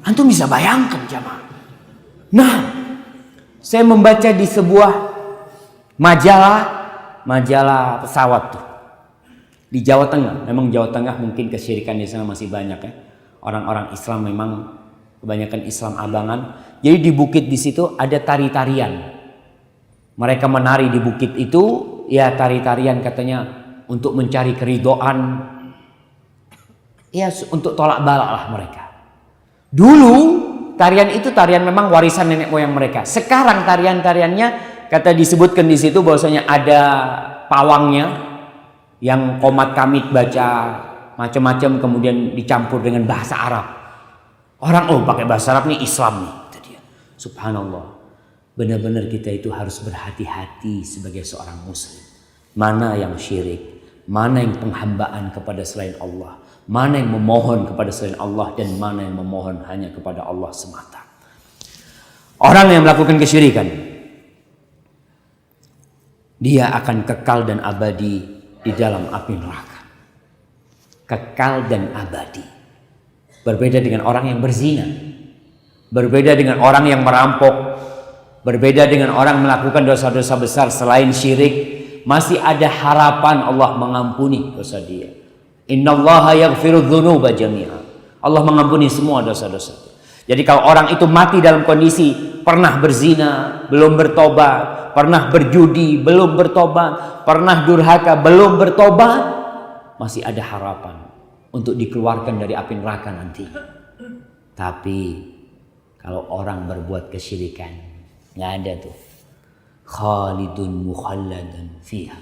Antum bisa bayangkan jamaah. Nah, saya membaca di sebuah majalah pesawat tuh di Jawa Tengah. Memang Jawa Tengah mungkin kesyirikan di sana masih banyak ya. Orang-orang Islam memang kebanyakan Islam abangan. Jadi di bukit di situ ada tari-tarian. Mereka menari di bukit itu ya, tari-tarian katanya untuk mencari keridhaan. Ya untuk tolak balak lah mereka. Dulu tarian itu tarian memang warisan nenek moyang mereka. Sekarang tarian-tariannya kata disebutkan di situ bahwasanya ada pawangnya yang komat kamit baca macam-macam kemudian dicampur dengan bahasa Arab. Orang pakai bahasa Arab nih Islam nih, kata dia. Subhanallah. Benar-benar kita itu harus berhati-hati sebagai seorang muslim. Mana yang syirik, mana yang penghambaan kepada selain Allah, mana yang memohon kepada selain Allah, dan mana yang memohon hanya kepada Allah semata. Orang yang melakukan kesyirikan, dia akan kekal dan abadi di dalam api neraka. Kekal dan abadi. Berbeda dengan orang yang berzina, berbeda dengan orang yang merampok, berbeda dengan orang melakukan dosa-dosa besar selain syirik. Masih ada harapan Allah mengampuni dosa dia. Innallaha yaghfiru dzunuba jami'a. Allah mengampuni semua dosa-dosa. Jadi kalau orang itu mati dalam kondisi pernah berzina, belum bertobat, pernah berjudi, belum bertobat, pernah durhaka, belum bertobat, masih ada harapan untuk dikeluarkan dari api neraka nanti. Tapi kalau orang berbuat kesyirikan, nggak ada tuh. Khalidun mukhalladan fiha.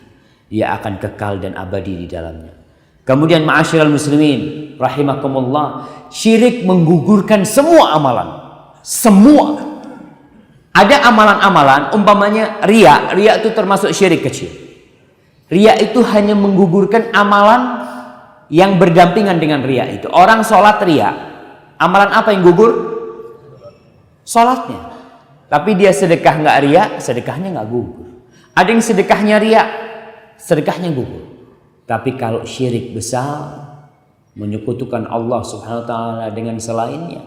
Dia akan kekal dan abadi di dalamnya. Kemudian ma'asyiral muslimin rahimakumullah, syirik menggugurkan semua amalan. Semua. Ada amalan-amalan umpamanya riya. Riya itu termasuk syirik kecil. Riya itu hanya menggugurkan amalan yang berdampingan dengan riya itu. Orang sholat riya. Amalan apa yang gugur? Sholatnya. Tapi dia sedekah nggak riya, sedekahnya nggak gugur. Ada yang sedekahnya riya, sedekahnya gugur. Tapi kalau syirik besar, menyekutukan Allah subhanahu wa ta'ala dengan selainnya,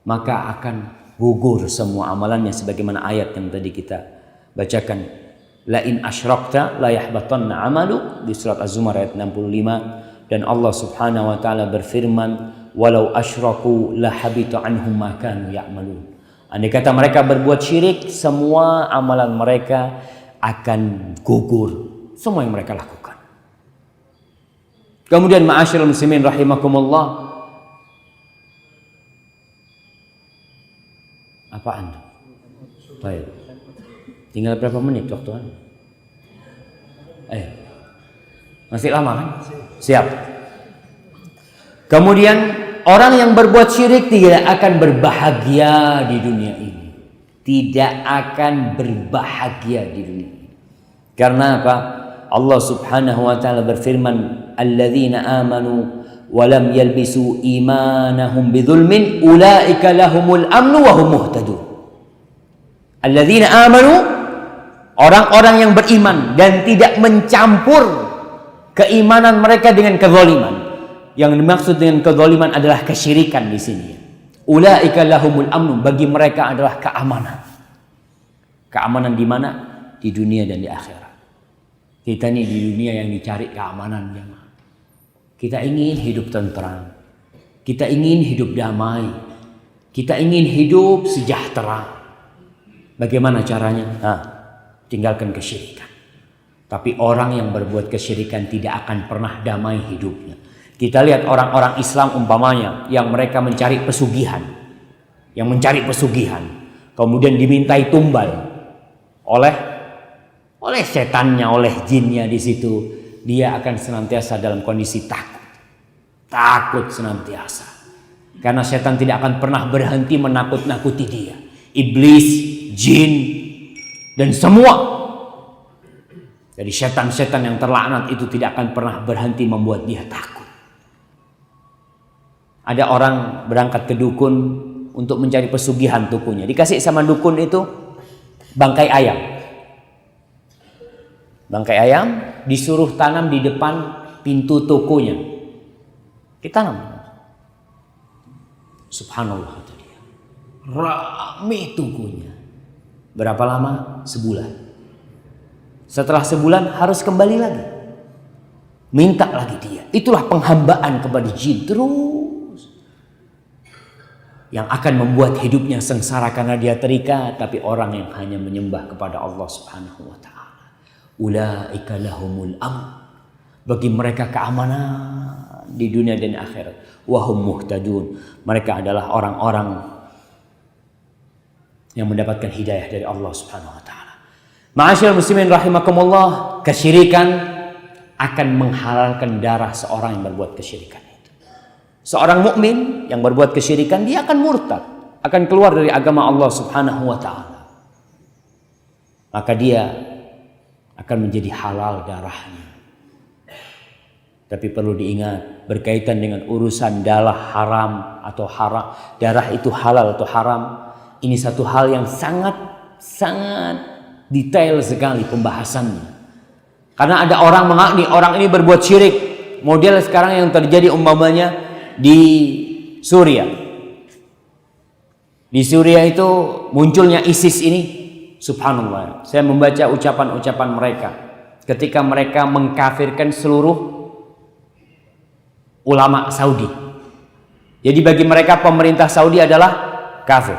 maka akan gugur semua amalannya. Sebagaimana ayat yang tadi kita bacakan. La in asyrakta la yahbatanna amalu, di surat Az-Zumar ayat 65. Dan Allah subhanahu wa ta'ala berfirman, walau asyraku la habita anhum ma kanu ya'malun. Andai kata mereka berbuat syirik, semua amalan mereka akan gugur. Semua yang mereka lakukan. Kemudian ma'asyiral muslimin rahimakumullah. Apaan? Baik. Tinggal berapa menit waktu Anda? Masih lama kan? Siap. Kemudian orang yang berbuat syirik tidak akan berbahagia di dunia ini. Tidak akan berbahagia di dunia ini. Karena apa? Allah subhanahu wa ta'ala berfirman, alladzina amanu wa lam yalbisu imanahum bidzulmin ulaika lahumul amnu wa hum muhtadun. Alladzina amanu, orang-orang yang beriman dan tidak mencampur keimanan mereka dengan kezaliman. Yang dimaksud dengan kezaliman adalah kesyirikan di sini. Ulaika lahumul amnu, bagi mereka adalah keamanan. Keamanan di mana? Di dunia dan di akhirat. Kita ini di dunia yang dicari keamanan. Kita ingin hidup tentram. Kita ingin hidup damai. Kita ingin hidup sejahtera. Bagaimana caranya? Tinggalkan kesyirikan. Tapi orang yang berbuat kesyirikan tidak akan pernah damai hidupnya. Kita lihat orang-orang Islam umpamanya yang mereka mencari pesugihan. Yang mencari pesugihan. Kemudian dimintai tumbal oleh setannya, oleh jinnya di situ. Dia akan senantiasa dalam kondisi takut. Takut senantiasa. Karena setan tidak akan pernah berhenti menakut-nakuti dia. Iblis, jin, dan semua. Jadi setan-setan yang terlaknat itu tidak akan pernah berhenti membuat dia takut. Ada orang berangkat ke dukun untuk mencari pesugihan tokonya. Dikasih sama dukun itu bangkai ayam. Bangkai ayam disuruh tanam di depan pintu tokonya. Ditanam. Subhanallah kata dia. Rame tokonya. Berapa lama? Sebulan. Setelah sebulan harus kembali lagi. Minta lagi dia. Itulah penghambaan kepada jin terus. Yang akan membuat hidupnya sengsara karena dia terikat. Tapi orang yang hanya menyembah kepada Allah subhanahu wa ta'ala. Ulaika lahumul amn. Bagi mereka keamanan di dunia dan akhirat. Wahum muhtadun. Mereka adalah orang-orang yang mendapatkan hidayah dari Allah subhanahu wa ta'ala. Ma'asyiral muslimin rahimakumullah, kesyirikan akan menghalalkan darah seorang yang berbuat kesyirikan itu. Seorang mukmin yang berbuat kesyirikan, dia akan murtad, akan keluar dari agama Allah Subhanahu wa taala. Maka dia akan menjadi halal darahnya. Tapi perlu diingat, berkaitan dengan urusan darah haram atau haram, darah itu halal atau haram, ini satu hal yang sangat detail sekali pembahasannya. Karena ada orang mengakni orang ini berbuat syirik. Model sekarang yang terjadi umpamanya di Suriah. Di Suriah itu munculnya ISIS ini, subhanallah. Saya membaca ucapan-ucapan mereka ketika mereka mengkafirkan seluruh ulama Saudi. Jadi bagi mereka pemerintah Saudi adalah kafir.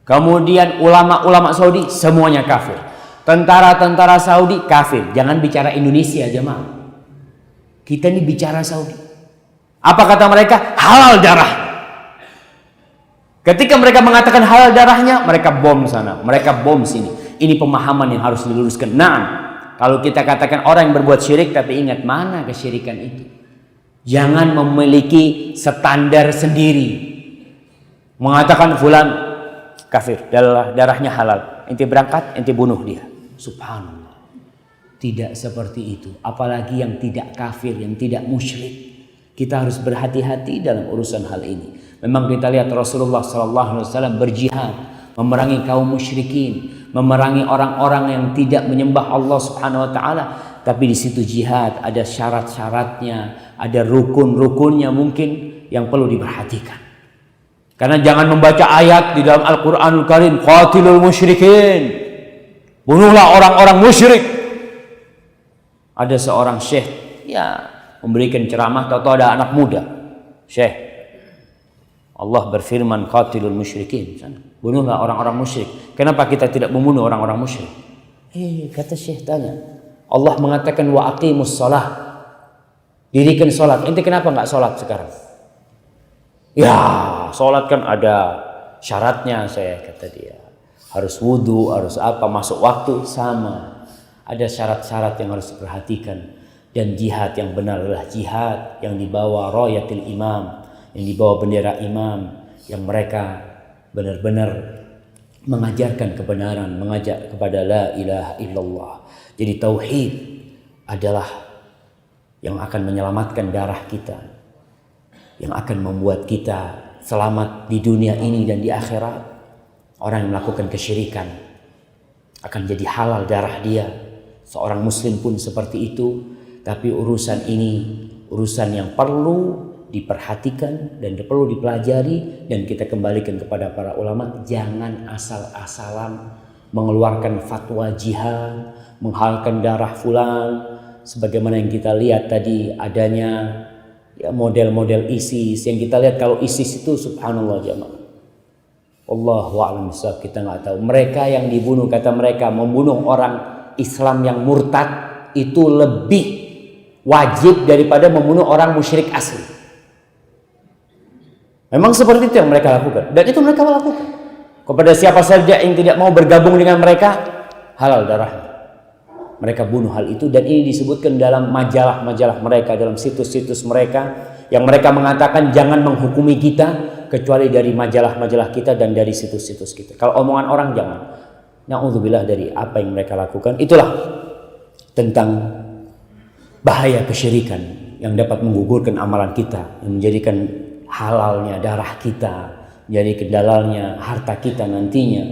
Kemudian ulama-ulama Saudi semuanya kafir. Tentara-tentara Saudi kafir. Jangan bicara Indonesia jemaah. Kita ini bicara Saudi. Apa kata mereka? Halal darah. Ketika mereka mengatakan halal darahnya, mereka bom sana, mereka bom sini. Ini pemahaman yang harus diluruskan. Nah, kalau kita katakan orang yang berbuat syirik, tapi ingat mana kesyirikan itu? Jangan memiliki standar sendiri. Mengatakan fulan kafir, darahnya halal. Ente berangkat, ente bunuh dia. Subhanallah. Tidak seperti itu. Apalagi yang tidak kafir, yang tidak musyrik. Kita harus berhati-hati dalam urusan hal ini. Memang kita lihat Rasulullah SAW berjihad, memerangi kaum musyrikin, memerangi orang-orang yang tidak menyembah Allah Subhanahu Wa Taala. Tapi di situ jihad ada syarat-syaratnya, ada rukun-rukunnya mungkin yang perlu diperhatikan. Karena jangan membaca ayat di dalam Al-Quranul Karim, qatilul musyrikin, bunuhlah orang-orang musyrik. Ada seorang syekh, ya memberikan ceramah, tahu-tahu ada anak muda, syekh, Allah berfirman qatilul musyrikin, bunuhlah orang-orang musyrik. Kenapa kita tidak membunuh orang-orang musyrik? Kata syekh tanya, Allah mengatakan wa aqimus shalah, dirikan salat. Ente kenapa enggak salat sekarang? Ya, salat kan ada syaratnya, saya kata dia. Harus wudu, harus apa, masuk waktu sama. Ada syarat-syarat yang harus diperhatikan. Dan jihad yang benar adalah jihad yang dibawa rayatil imam, yang dibawa bendera imam, yang mereka benar-benar mengajarkan kebenaran, mengajak kepada la ilaha illallah. Jadi tauhid adalah yang akan menyelamatkan darah kita, yang akan membuat kita selamat di dunia ini dan di akhirat. Orang yang melakukan kesyirikan akan jadi halal darah dia. Seorang muslim pun seperti itu. Tapi urusan ini urusan yang perlu diperhatikan dan perlu dipelajari, dan kita kembalikan kepada para ulama. Jangan asal-asalan mengeluarkan fatwa jihad, menghalalkan darah fulan, sebagaimana yang kita lihat tadi adanya ya model-model ISIS. Yang kita lihat kalau ISIS itu subhanallah jemaah, Allahu a'lam bishawab, kita nggak tahu. Mereka yang dibunuh, kata mereka, membunuh orang Islam yang murtad itu lebih wajib daripada membunuh orang musyrik asli. Memang seperti itu yang mereka lakukan, dan itu mereka lakukan kepada siapa saja yang tidak mau bergabung dengan mereka, halal darahnya. Mereka bunuh hal itu, dan ini disebutkan dalam majalah-majalah mereka, dalam situs-situs mereka, yang mereka mengatakan jangan menghukumi kita kecuali dari majalah-majalah kita dan dari situs-situs kita. Kalau omongan orang jangan. Na'udzubillah dari apa yang mereka lakukan. Itulah tentang bahaya kesyirikan yang dapat menggugurkan amalan kita, yang menjadikan halalnya darah kita, jadi kedalalnya harta kita nantinya,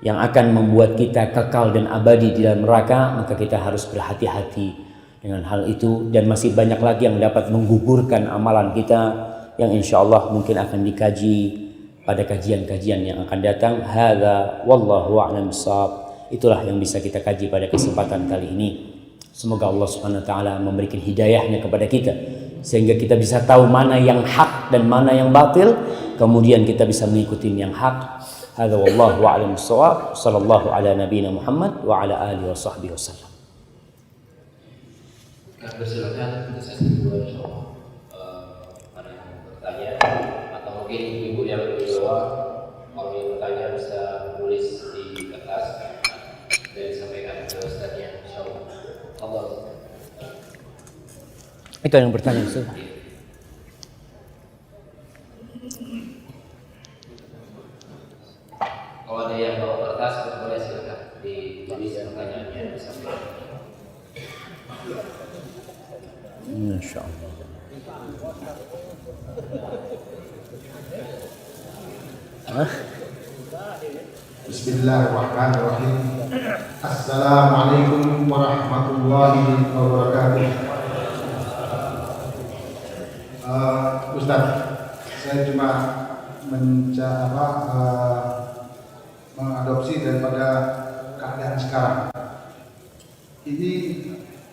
yang akan membuat kita kekal dan abadi di dalam neraka. Maka kita harus berhati-hati dengan hal itu, dan masih banyak lagi yang dapat menggugurkan amalan kita, yang insya Allah mungkin akan dikaji pada kajian-kajian yang akan datang. Hadza wallahu a'lam bishawab. Itulah yang bisa kita kaji pada kesempatan kali ini. Semoga Allah Subhanahu wa taala memberikan hidayahnya kepada kita, sehingga kita bisa tahu mana yang hak dan mana yang batil, kemudian kita bisa mengikuti yang hak. Hadza wallahu a'lam bishawab. Sallallahu ala nabiyina Muhammad wa ala alihi washabbihi wasallam. Silakan untuk sesi kedua insyaallah. Ada yang bertanya atau mungkin ibu yang di bawah, kalau yang bertanya bisa tulis di kertas sudah disampaikan ke Ustaznya, insyaallah. Allah. Itu yang bertanya Ustaz. Kalau ada yang bawa kertas, boleh silakan ditulis pertanyaannya disampaikan. Masya Allah. Bismillahirrahmanirrahim. Assalamualaikum warahmatullahi wabarakatuh. Ustaz, saya cuma mengadopsi daripada keadaan sekarang. Ini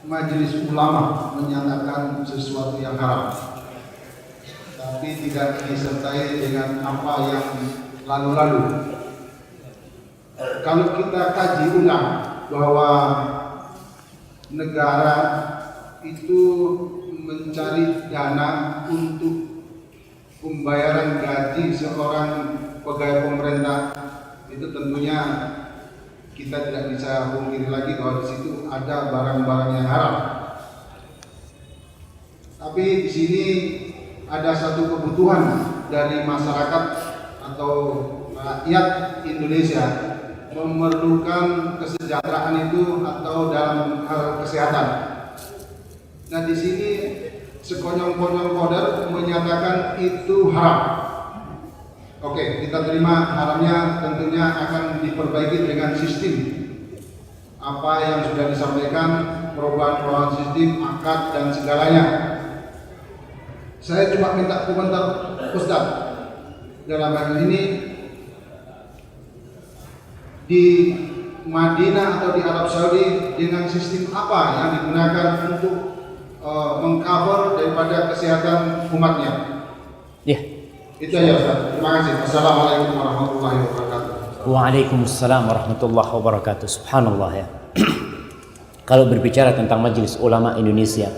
majelis ulama menyatakan sesuatu yang haram, tapi tidak disertai dengan apa yang lalu-lalu. Kalau kita kaji ulang bahwa negara itu mencari dana untuk pembayaran gaji seorang pegawai pemerintah, itu tentunya kita tidak bisa pungkiri lagi bahwa di situ ada barang-barang yang haram. Tapi di sini ada satu kebutuhan dari masyarakat atau rakyat Indonesia, memerlukan kesejahteraan itu atau dalam hal kesehatan. Nah, di sini sekonyong-konyong koder menyatakan itu haram. Oke, kita terima haramnya, tentunya akan diperbaiki dengan sistem apa yang sudah disampaikan, perubahan-perubahan sistem, akad dan segalanya. Saya cuma minta komentar Ustaz dalam hal ini. Di Madinah atau di Arab Saudi dengan sistem apa yang digunakan untuk mengcover daripada kesehatan umatnya? Ya. Itu aja Ustaz. Terima kasih. Assalamualaikum warahmatullahi wabarakatuh. Waalaikumsalam warahmatullahi wabarakatuh. Subhanallah ya. Kalau berbicara tentang Majelis Ulama Indonesia,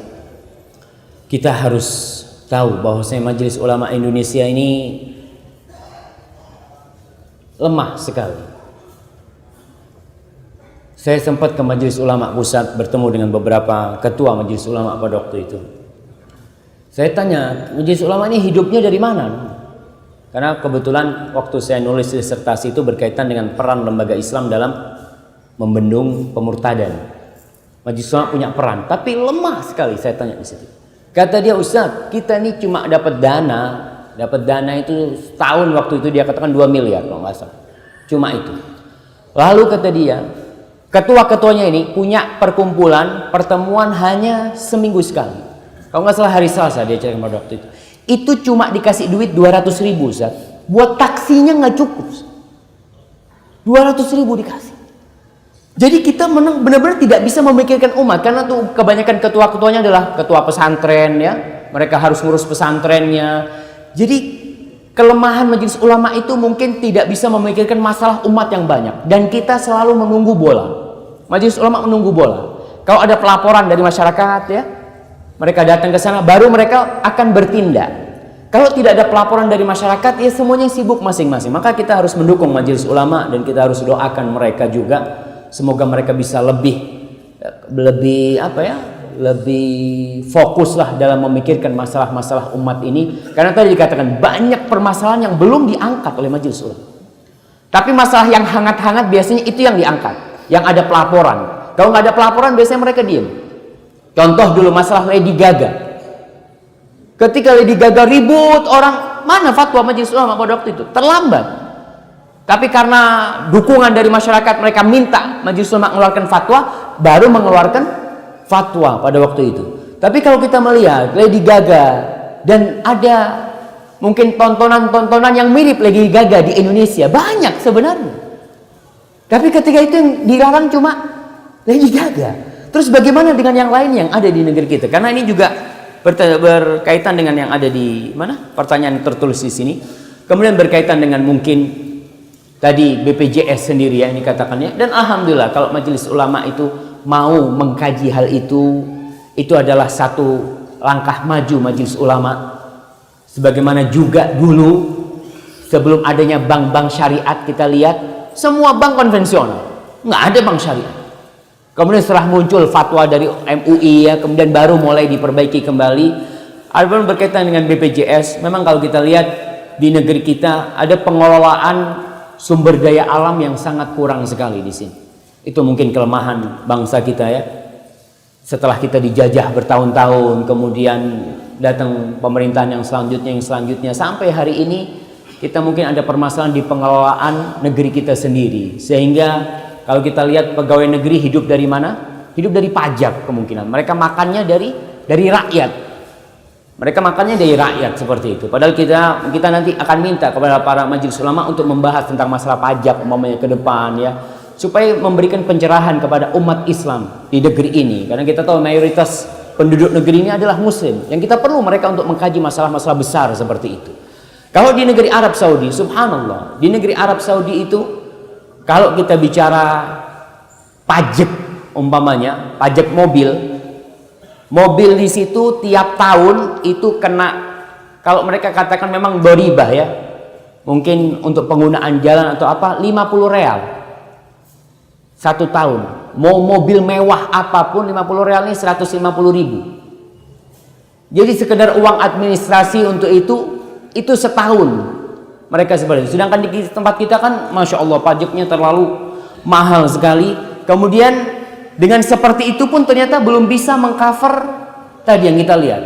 kita harus tahu bahwasanya Majelis Ulama Indonesia ini lemah sekali. Saya sempat ke Majelis Ulama Pusat, bertemu dengan beberapa ketua Majelis Ulama pada waktu itu. Saya tanya, Majelis Ulama ini hidupnya dari mana? Karena kebetulan waktu saya nulis disertasi itu berkaitan dengan peran lembaga Islam dalam membendung pemurtadan. Majelis Ulama punya peran, tapi lemah sekali. Saya tanya di situ. Kata dia, Ustaz, kita ini cuma dapat dana itu setahun waktu itu dia katakan 2 miliar kalau nggak salah. Cuma itu. Lalu kata dia, ketua-ketuanya ini punya pertemuan hanya seminggu sekali. Kalau nggak salah hari Selasa dia cerita pada waktu itu. Itu cuma dikasih duit 200.000 Ustaz. Buat taksinya nggak cukup. 200.000 dikasih. Jadi kita benar-benar tidak bisa memikirkan umat, karena tuh kebanyakan ketua-ketuanya adalah ketua pesantren ya. Mereka harus ngurus pesantrennya. Jadi kelemahan Majelis Ulama itu mungkin tidak bisa memikirkan masalah umat yang banyak, dan kita selalu menunggu bola. Majelis Ulama menunggu bola. Kalau ada pelaporan dari masyarakat ya, mereka datang ke sana baru mereka akan bertindak. Kalau tidak ada pelaporan dari masyarakat ya semuanya sibuk masing-masing. Maka kita harus mendukung Majelis Ulama dan kita harus doakan mereka juga. Semoga mereka bisa lebih fokus lah dalam memikirkan masalah-masalah umat ini. Karena tadi dikatakan banyak permasalahan yang belum diangkat oleh Majelis Ulama. Tapi masalah yang hangat-hangat biasanya itu yang diangkat, yang ada pelaporan. Kalau nggak ada pelaporan biasanya mereka diam. Contoh dulu masalah Lady Gaga. Ketika Lady Gaga ribut, orang mana fatwa Majelis Ulama pada waktu itu? Terlambat. Tapi karena dukungan dari masyarakat, mereka minta Majelis Ulama mengeluarkan fatwa, baru mengeluarkan fatwa pada waktu itu. Tapi kalau kita melihat Lady Gaga dan ada mungkin tontonan-tontonan yang mirip Lady Gaga di Indonesia banyak sebenarnya. Tapi ketika itu yang dilarang cuma Lady Gaga. Terus bagaimana dengan yang lain yang ada di negeri kita? Karena ini juga berkaitan dengan yang ada di mana? Pertanyaan tertulis di sini. Kemudian berkaitan dengan mungkin tadi BPJS sendiri ya ini katakannya. Dan alhamdulillah kalau Majelis Ulama itu mau mengkaji hal itu adalah satu langkah maju Majelis Ulama. Sebagaimana juga dulu sebelum adanya bank-bank syariat, kita lihat semua bank konvensional, nggak ada bank syariat. Kemudian setelah muncul fatwa dari MUI ya, kemudian baru mulai diperbaiki kembali. Adapun berkaitan dengan BPJS, memang kalau kita lihat di negeri kita ada pengelolaan sumber daya alam yang sangat kurang sekali di sini. Itu mungkin kelemahan bangsa kita ya. Setelah kita dijajah bertahun-tahun, kemudian datang pemerintahan yang selanjutnya sampai hari ini kita mungkin ada permasalahan di pengelolaan negeri kita sendiri. Sehingga kalau kita lihat pegawai negeri hidup dari mana? Hidup dari pajak kemungkinan. Mereka makannya dari rakyat. Mereka makannya dari rakyat seperti itu. Padahal kita nanti akan minta kepada para majelis ulama untuk membahas tentang masalah pajak umpamanya ke depan ya, supaya memberikan pencerahan kepada umat Islam di negeri ini. Karena kita tahu mayoritas penduduk negeri ini adalah muslim. Yang kita perlu mereka untuk mengkaji masalah-masalah besar seperti itu. Kalau di negeri Arab Saudi, subhanallah, di negeri Arab Saudi itu kalau kita bicara pajak umpamanya, pajak mobil di situ tiap tahun itu kena, kalau mereka katakan memang doribah ya, mungkin untuk penggunaan jalan atau apa, 50 real 1 tahun. Mau mobil mewah apapun 50 real ini 150 ribu. Jadi sekedar uang administrasi untuk itu setahun mereka seperti itu. Sedangkan di tempat kita kan Masya Allah pajaknya terlalu mahal sekali. Kemudian dengan seperti itu pun ternyata belum bisa mengcover tadi yang kita lihat.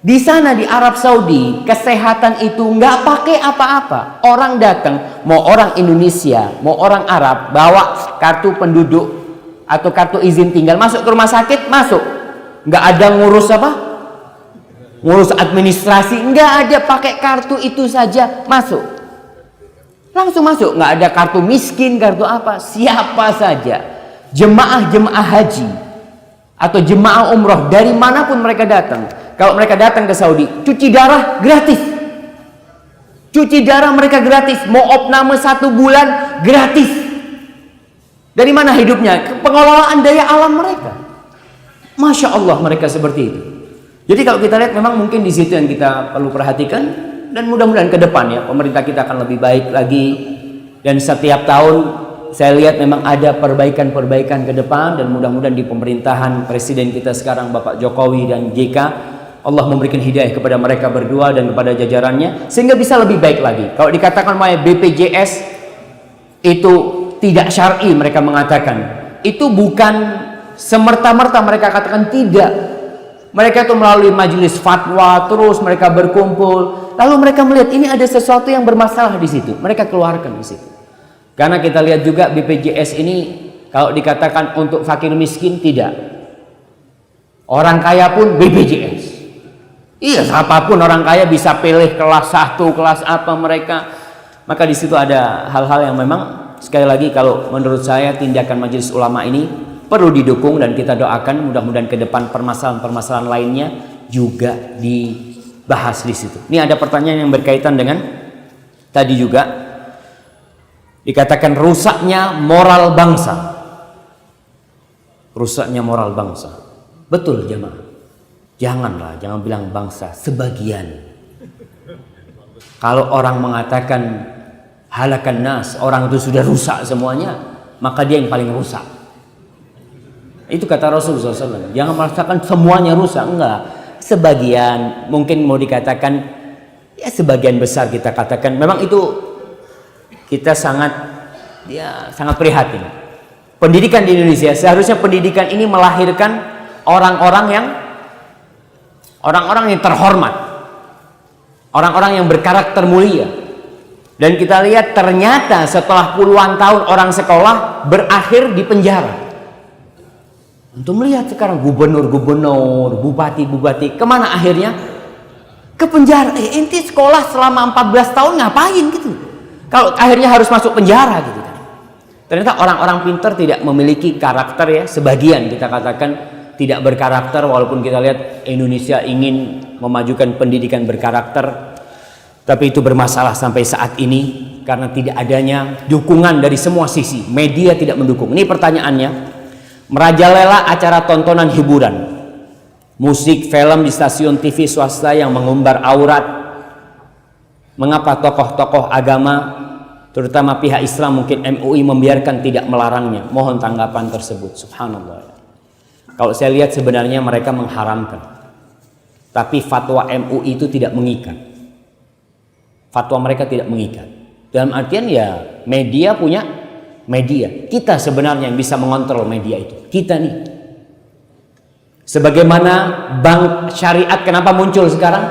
Di sana di Arab Saudi kesehatan itu nggak pakai apa-apa. Orang datang, mau orang Indonesia, mau orang Arab, bawa kartu penduduk atau kartu izin tinggal, masuk ke rumah sakit, masuk. Nggak ada ngurus apa? Ngurus administrasi, nggak ada, pakai kartu itu saja masuk, langsung masuk. Nggak ada kartu miskin, kartu apa, siapa saja jemaah haji atau jemaah umroh dari manapun mereka datang, kalau mereka datang ke Saudi, cuci darah gratis, cuci darah mereka gratis, mau opname 1 bulan gratis. Dari mana hidupnya? Pengelolaan daya alam mereka, Masya Allah mereka seperti itu. Jadi kalau kita lihat memang mungkin di situ yang kita perlu perhatikan, dan mudah-mudahan ke depan ya pemerintah kita akan lebih baik lagi, dan setiap tahun saya lihat memang ada perbaikan-perbaikan ke depan, dan mudah-mudahan di pemerintahan presiden kita sekarang Bapak Jokowi dan JK, Allah memberikan hidayah kepada mereka berdua dan kepada jajarannya sehingga bisa lebih baik lagi. Kalau dikatakan BPJS itu tidak syar'i, mereka mengatakan itu bukan semerta-merta mereka katakan tidak. Mereka itu melalui majelis fatwa, terus mereka berkumpul, lalu mereka melihat ini ada sesuatu yang bermasalah di situ, mereka keluarkan di situ. Karena kita lihat juga BPJS ini kalau dikatakan untuk fakir miskin tidak, orang kaya pun BPJS. Iya, siapapun orang kaya bisa pilih kelas 1, kelas apa mereka. Maka di situ ada hal-hal yang memang sekali lagi kalau menurut saya tindakan majelis ulama ini perlu didukung, dan kita doakan mudah-mudahan ke depan permasalahan-permasalahan lainnya juga dibahas di situ. Ini ada pertanyaan yang berkaitan dengan tadi juga dikatakan rusaknya moral bangsa. Rusaknya moral bangsa. Betul jemaah. Jangan bilang bangsa, sebagian. Kalau orang mengatakan halakan nas, orang itu sudah rusak semuanya, maka dia yang paling rusak. Itu kata Rasulullah SAW. Jangan merasakan semuanya rusak, enggak. Sebagian, mungkin mau dikatakan ya sebagian besar kita katakan. Memang itu kita sangat prihatin. Pendidikan di Indonesia seharusnya pendidikan ini melahirkan orang-orang yang terhormat, orang-orang yang berkarakter mulia. Dan kita lihat ternyata setelah puluhan tahun orang sekolah berakhir di penjara. Untuk melihat sekarang gubernur, bupati, kemana akhirnya? Ke penjara. Inti sekolah selama 14 tahun ngapain gitu? Kalau akhirnya harus masuk penjara gitu kan. Ternyata orang-orang pintar tidak memiliki karakter ya. Sebagian kita katakan tidak berkarakter, walaupun kita lihat Indonesia ingin memajukan pendidikan berkarakter. Tapi itu bermasalah sampai saat ini karena tidak adanya dukungan dari semua sisi. Media tidak mendukung. Ini pertanyaannya. Merajalela acara tontonan hiburan, musik, film di stasiun TV swasta yang mengumbar aurat. Mengapa tokoh-tokoh agama terutama pihak Islam, mungkin MUI membiarkan tidak melarangnya. Mohon tanggapan tersebut. Subhanallah. Kalau saya lihat sebenarnya mereka mengharamkan, tapi fatwa MUI itu tidak mengikat. Fatwa mereka tidak mengikat. Dalam artian ya media punya media. Kita sebenarnya yang bisa mengontrol media itu. Kita nih. Sebagaimana bank syariat kenapa muncul sekarang?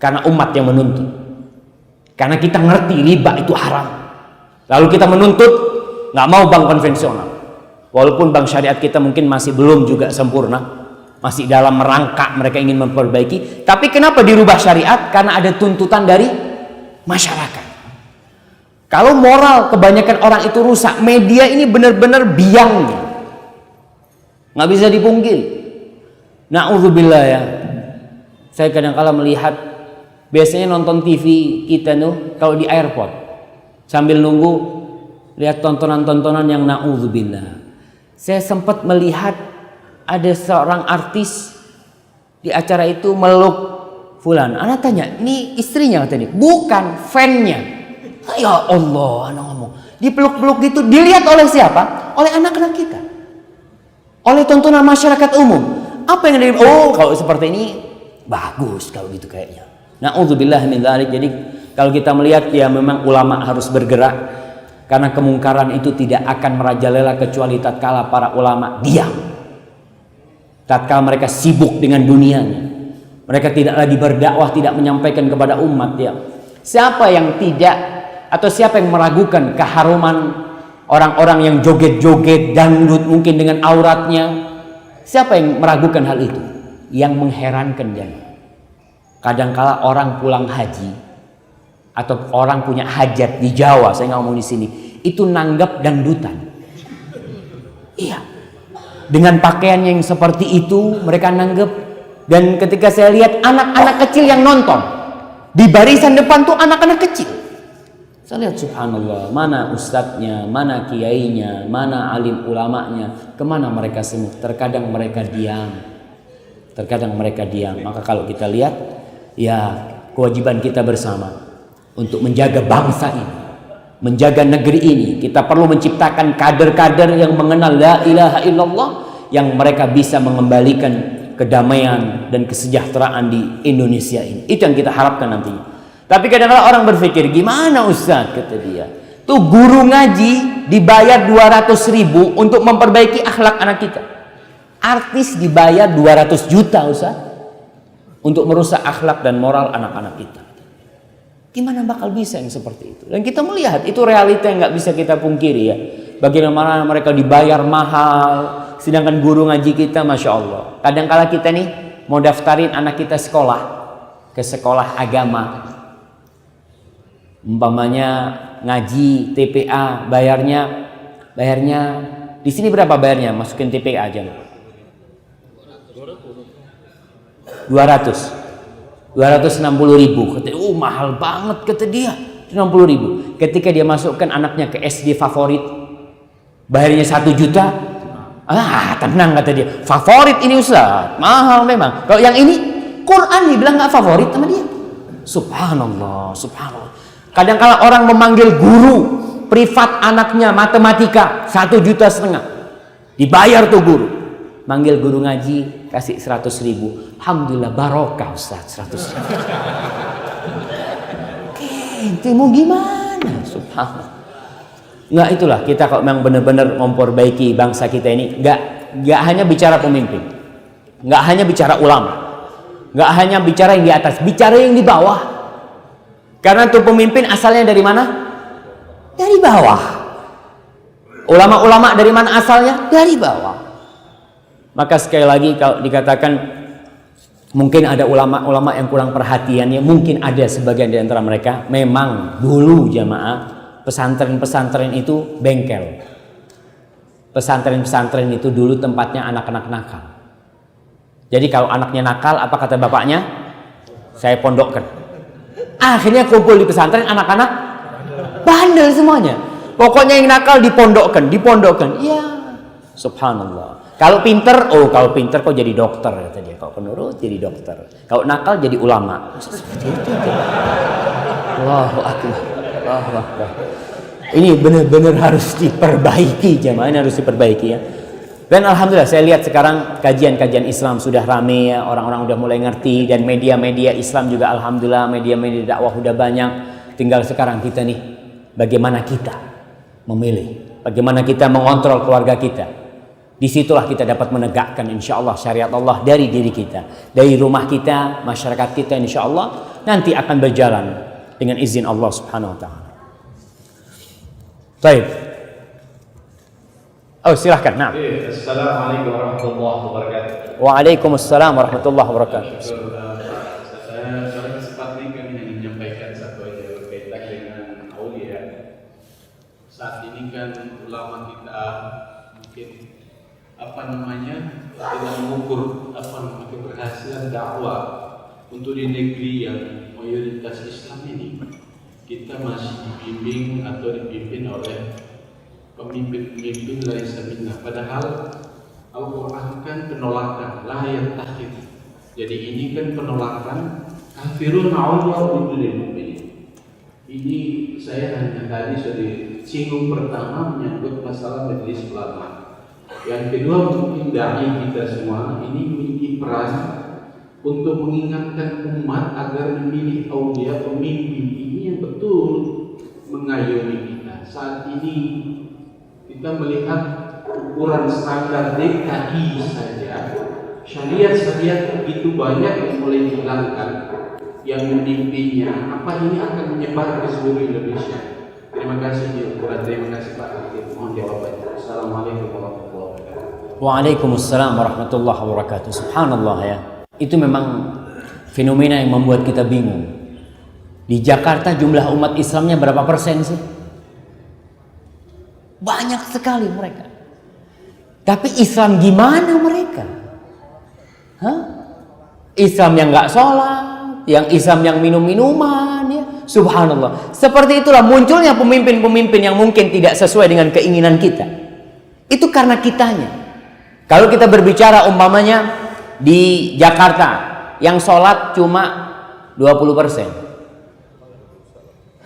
Karena umat yang menuntut. Karena kita ngerti riba itu haram. Lalu kita menuntut nggak mau bank konvensional. Walaupun bank syariat kita mungkin masih belum juga sempurna, masih dalam merangkak, mereka ingin memperbaiki. Tapi kenapa dirubah syariat? Karena ada tuntutan dari masyarakat. Kalau moral kebanyakan orang itu rusak, media ini benar-benar biangnya, nggak bisa dipungkiri. Na'udzubillah ya. Saya kadang-kala melihat, biasanya nonton TV kita tuh kalau di airport sambil nunggu, lihat tontonan-tontonan yang na'udzubillah. Saya sempat melihat ada seorang artis di acara itu meluk fulan. Anak tanya, ini istrinya katanya? Bukan, fannya. Ya Allah, anak ngomong. Dipeluk-peluk gitu, dilihat oleh siapa? Oleh anak-anak kita. Oleh tontonan masyarakat umum. Apa yang ada? Oh, kalau seperti ini bagus kalau gitu kayaknya. Na'udzubillah min dzalik. Jadi kalau kita melihat ya memang ulama harus bergerak. Karena kemungkaran itu tidak akan merajalela kecuali tatkala para ulama diam. Tatkala mereka sibuk dengan dunianya. Mereka tidak lagi berdakwah, tidak menyampaikan kepada umat ya. Siapa yang tidak atau siapa yang meragukan keharuman orang-orang yang joget-joget dangdut mungkin dengan auratnya? Siapa yang meragukan hal itu? Yang mengherankan jangan. Kadangkala orang pulang haji atau orang punya hajat di Jawa, saya nggak ngomong di sini, itu nanggap dangdutan. Iya, dengan pakaian yang seperti itu mereka nanggap. Dan ketika saya lihat anak-anak kecil yang nonton di barisan depan tuh anak-anak kecil, saya lihat subhanallah, mana ustadznya, mana kiainya, mana alim ulamanya, kemana mereka semua? Terkadang mereka diam, terkadang mereka diam. Maka kalau kita lihat, ya kewajiban kita bersama untuk menjaga bangsa ini, menjaga negeri ini. Kita perlu menciptakan kader-kader yang mengenal la ilaha illallah, yang mereka bisa mengembalikan kedamaian dan kesejahteraan di Indonesia ini. Itu yang kita harapkan nantinya. Tapi kadang-kadang orang berpikir, gimana Ustaz, kata dia, tuh guru ngaji dibayar 200.000 untuk memperbaiki akhlak anak kita. Artis dibayar 200 juta Ustaz untuk merusak akhlak dan moral anak-anak kita. Gimana bakal bisa yang seperti itu? Dan kita melihat itu realita yang nggak bisa kita pungkiri ya. Bagaimana mereka dibayar mahal, sedangkan guru ngaji kita, masya Allah. Kadang-kala kita nih mau daftarin anak kita sekolah, ke sekolah agama, umpamanya ngaji TPA, bayarnya di sini berapa bayarnya? Masukin TPA aja. 260.000. Kata, mahal banget kata dia. 60.000. Ketika dia masukkan anaknya ke SD favorit, bayarnya 1 juta. Tenang kata dia. Favorit ini Ustaz, mahal memang. Kalau yang ini Quran dibilang nggak favorit sama dia. Subhanallah, subhanallah. Kadang-kala orang memanggil guru privat anaknya matematika 1,5 juta. Dibayar tuh guru. Manggil guru ngaji kasih 100.000. Alhamdulillah barokah Ustaz, 100.000. Ente mau gimana? Subhanallah. Nggak, itulah kita kalau memang benar-benar memperbaiki bangsa kita ini, nggak hanya bicara pemimpin, nggak hanya bicara ulama, nggak hanya bicara yang di atas, bicara yang di bawah. Karena tuh pemimpin asalnya dari mana? Dari bawah. Ulama-ulama dari mana asalnya? Dari bawah. Maka sekali lagi kalau dikatakan mungkin ada ulama-ulama yang kurang perhatiannya, mungkin ada sebagian di antara mereka. Memang dulu jamaah pesantren-pesantren itu bengkel. Pesantren-pesantren itu dulu tempatnya anak-anak nakal. Jadi kalau anaknya nakal, apa kata bapaknya? Saya pondokkan. Akhirnya kumpul di pesantren anak-anak bandel semuanya. Pokoknya yang nakal dipondokkan. Ya, subhanallah. Kalau pinter, kalau pinter kok jadi dokter kata dia. Kalau penurut jadi dokter. Kalau nakal jadi ulama. Seperti itu. Allahu akbar. Allah. Ini benar-benar harus diperbaiki, jemaah, ini harus diperbaiki ya. Dan alhamdulillah saya lihat sekarang kajian-kajian Islam sudah rame ya, orang-orang udah mulai ngerti, dan media-media Islam juga alhamdulillah, media-media dakwah udah banyak. Tinggal sekarang kita nih, bagaimana kita memilih, bagaimana kita mengontrol keluarga kita. Disitulah kita dapat menegakkan insya Allah syariat Allah dari diri kita, dari rumah kita, masyarakat kita, insya Allah nanti akan berjalan dengan izin Allah Subhanahu Wa Taala. Baik. Oh silahkan. Nah. Assalamualaikum warahmatullahi wabarakatuh. Waalaikumsalam warahmatullahi wabarakatuh. Saya pada kesempatan ini kami ingin menyampaikan satu hal yang berkaitan dengan aulia. Saat ini kan ulama kita mungkin tidak mengukur keberhasilan dakwah untuk di negeri yang mayoritas Islam ini. Kita masih dibimbing atau dipimpin oleh pemimpin-pemimpin laisa minna. Padahal Al-Quran kan penolakan, la yattakhid. Jadi ini kan penolakan kafirun a'udhu billahi. Ini saya hanya tadi sudah disinggung pertama menyangkut masalah majelis ulama. Yang kedua mungkin dai kita semua ini memiliki peran untuk mengingatkan umat agar memilih aulia pemimpin ini yang betul mengayomi kita. Saat ini kita melihat ukuran standar DKI saja, syariat-syariat begitu banyak yang mulai dihilangkan, yang memimpinnya. Apa ini akan menyebar ke seluruh Indonesia? Terima kasih Pak Hakim. Mohon jawabannya. Assalamualaikum warahmatullahi wabarakatuh. Waalaikumsalam warahmatullahi wabarakatuh. Subhanallah ya. Itu memang fenomena yang membuat kita bingung. Di Jakarta jumlah umat Islamnya berapa persen sih? Banyak sekali mereka. Tapi Islam gimana mereka? Hah? Islam yang nggak sholat, yang Islam yang minum-minuman ya. Subhanallah. Seperti itulah munculnya pemimpin-pemimpin yang mungkin tidak sesuai dengan keinginan kita. Itu karena kitanya. Kalau kita berbicara umpamanya di Jakarta yang sholat cuma 20%,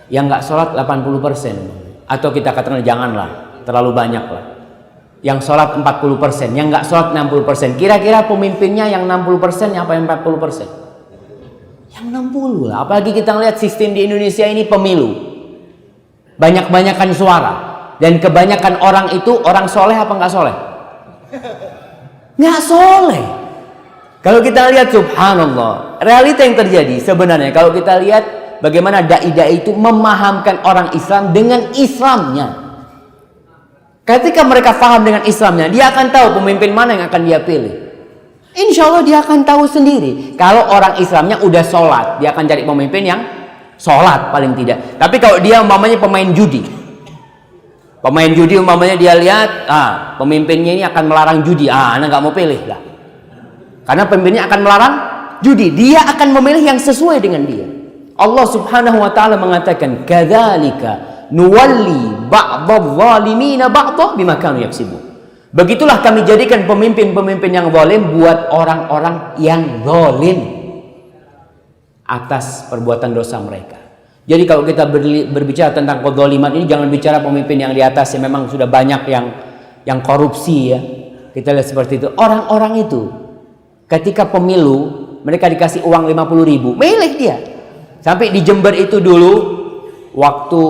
yang nggak sholat 80%, atau kita katakan janganlah terlalu banyak lah. Yang sholat 40%, yang nggak sholat 60%. Kira-kira pemimpinnya yang 60% apa yang 40%? Yang 60 lah. Apalagi kita lihat sistem di Indonesia ini pemilu, banyak-banyakan suara, dan kebanyakan orang itu orang soleh apa nggak soleh? Nggak soleh. Kalau kita lihat subhanallah, realita yang terjadi sebenarnya kalau kita lihat bagaimana dai-dai itu memahamkan orang Islam dengan Islamnya. Ketika mereka paham dengan Islamnya, dia akan tahu pemimpin mana yang akan dia pilih. Insya Allah dia akan tahu sendiri. Kalau orang Islamnya udah sholat, dia akan cari pemimpin yang sholat paling tidak. Tapi kalau dia umpamanya pemain judi umpamanya dia lihat, pemimpinnya ini akan melarang judi, anak nggak mau pilih lah. Karena pemimpinnya akan melarang judi, dia akan memilih yang sesuai dengan dia. Allah Subhanahu wa taala mengatakan, "Kadzalika nuwalli ba'dadh zalimina ba'dha bima kanu yaksibun." Begitulah kami jadikan pemimpin-pemimpin yang zalim buat orang-orang yang zalim atas perbuatan dosa mereka. Jadi kalau kita berbicara tentang kezaliman ini, jangan bicara pemimpin yang di atas yang memang sudah banyak yang korupsi ya. Kita lihat seperti itu. Orang-orang itu ketika pemilu mereka dikasih uang 50.000, milih dia. Sampai di Jember itu dulu waktu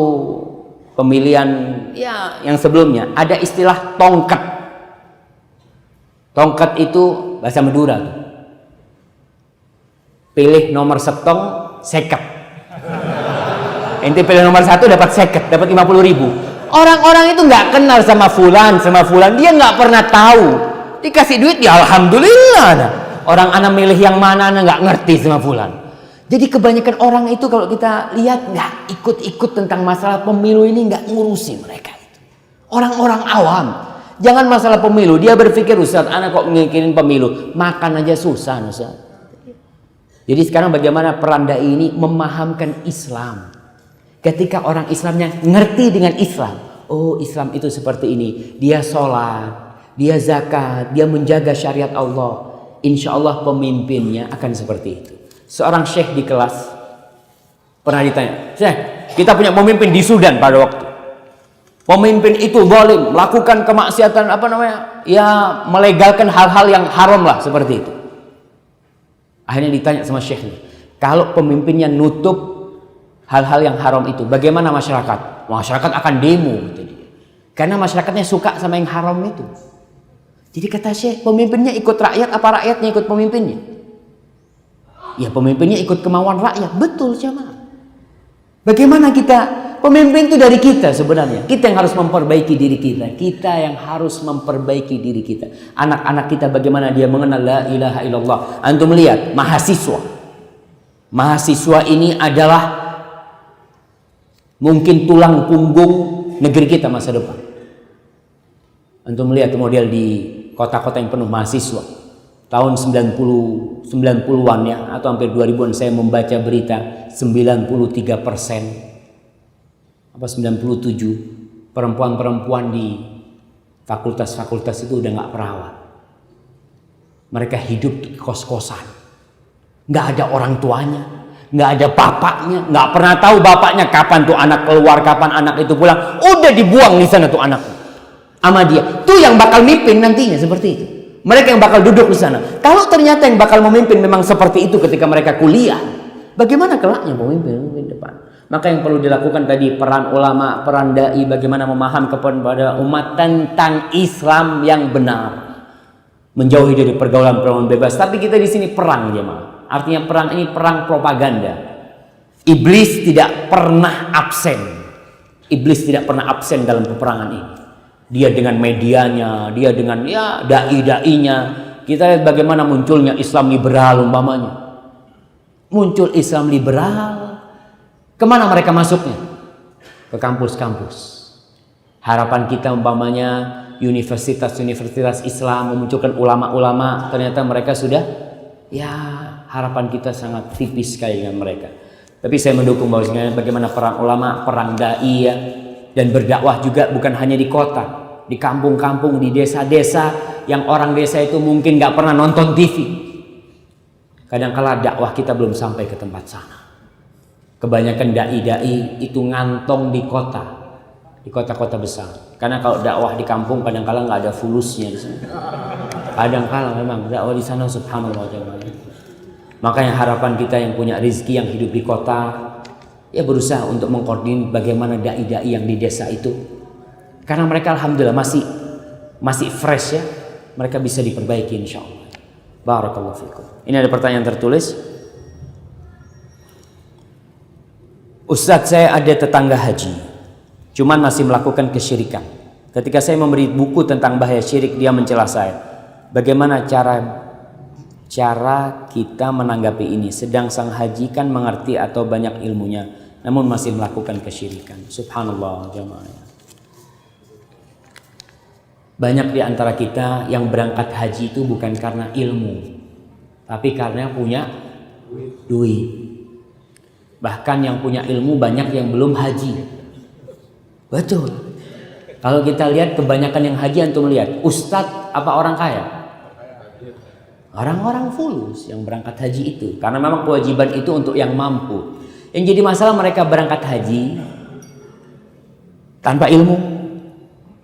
pemilihan ya yang sebelumnya ada istilah tongkat. Tongkat itu bahasa Madura tuh. Pilih nomor setong seket. Ente pilih nomor 1 dapat seket, dapat 50.000. Orang-orang itu nggak kenal sama fulan, dia nggak pernah tahu. Dikasih duit ya alhamdulillah. Orang anak milih yang mana anak nggak ngerti sama fulan. Jadi kebanyakan orang itu kalau kita lihat nggak ikut-ikut tentang masalah pemilu ini, nggak ngurusi mereka itu. Orang-orang awam. Jangan masalah pemilu, dia berpikir Ustaz, anak kok mikirin pemilu, makan aja susah Ustaz. Jadi sekarang bagaimana peran dai ini memahamkan Islam. Ketika orang Islamnya ngerti dengan Islam, oh Islam itu seperti ini, dia sholat, dia zakat, dia menjaga syariat Allah. Insya Allah pemimpinnya akan seperti itu. Seorang syekh di kelas pernah ditanya, Syekh, Kita punya pemimpin di Sudan pada waktu. Pemimpin itu zalim, melakukan kemaksiatan ya melegalkan hal-hal yang haram lah seperti itu. Akhirnya ditanya sama syekhnya, kalau pemimpinnya nutup hal-hal yang haram itu, bagaimana masyarakat? Masyarakat akan demo, gitu dia. Karena masyarakatnya suka sama yang haram itu. Jadi kata syekh, pemimpinnya ikut rakyat apa rakyatnya ikut pemimpinnya? Ya pemimpinnya ikut kemauan rakyat, betul jemaah. Bagaimana kita? Pemimpin itu dari kita sebenarnya. Kita yang harus memperbaiki diri kita. Kita yang harus memperbaiki diri kita. Anak-anak kita bagaimana dia mengenal la ilaha illallah. Antum lihat mahasiswa. Mahasiswa ini adalah mungkin tulang punggung negeri kita masa depan. Antum lihat model di kota-kota yang penuh mahasiswa. Tahun 90-an ya, atau hampir 2000-an saya membaca berita 93% apa 97 perempuan-perempuan di fakultas-fakultas itu udah nggak perawat. Mereka hidup di kos-kosan, nggak ada orang tuanya, nggak ada bapaknya, nggak pernah tahu bapaknya kapan tuh anak keluar, kapan anak itu pulang, udah dibuang di sana tuh anak sama dia. Tuh yang bakal mimpin nantinya seperti itu. Mereka yang bakal duduk di sana. Kalau ternyata yang bakal memimpin memang seperti itu ketika mereka kuliah, bagaimana kelaknya pemimpin depan? Maka yang perlu dilakukan tadi peran ulama, peran dai, bagaimana memaham kepada umat tentang Islam yang benar, menjauhi dari pergaulan-pergaulan bebas. Tapi kita di sini perang jemaah. Artinya perang ini perang propaganda. Iblis tidak pernah absen. Iblis tidak pernah absen dalam peperangan ini. Dia dengan medianya, dia dengan ya dai-dainya. Kita lihat bagaimana munculnya Islam liberal umpamanya. Muncul Islam liberal. Kemana mereka masuknya? Ke kampus-kampus. Harapan kita umpamanya universitas-universitas Islam memunculkan ulama-ulama, ternyata mereka sudah ya harapan kita sangat tipis sekali dengan mereka. Tapi saya mendukung bahwasanya bagaimana peran ulama, perang dai ya, dan berdakwah juga bukan hanya di kota, di kampung-kampung, di desa-desa yang orang desa itu mungkin nggak pernah nonton TV. Kadang-kala dakwah kita belum sampai ke tempat sana. Kebanyakan dai-dai itu ngantong di kota-kota besar. Karena kalau dakwah di kampung kadang-kala nggak ada fulusnya di sana. Kadang-kala memang dakwah di sana subhanallah. Makanya harapan kita yang punya rezeki yang hidup di kota, ya berusaha untuk mengkoordinir bagaimana dai-dai yang di desa itu. Karena mereka alhamdulillah masih fresh ya, mereka bisa diperbaiki insyaallah. Barakallahu fikum. Ini ada pertanyaan tertulis. Ustadz, saya ada tetangga haji, cuman masih melakukan kesyirikan. Ketika saya memberi buku tentang bahaya syirik, dia mencela saya. Bagaimana cara kita menanggapi ini? Sedang sang haji kan mengerti atau banyak ilmunya, namun masih melakukan kesyirikan. Subhanallah jamaah. Banyak di antara kita yang berangkat haji itu bukan karena ilmu, tapi karena punya duit. Bahkan yang punya ilmu banyak yang belum haji. Betul. Kalau kita lihat kebanyakan yang haji, antum lihat ustadz apa orang kaya? Orang-orang fulus yang berangkat haji itu. Karena memang kewajiban itu untuk yang mampu. Yang jadi masalah mereka berangkat haji tanpa ilmu.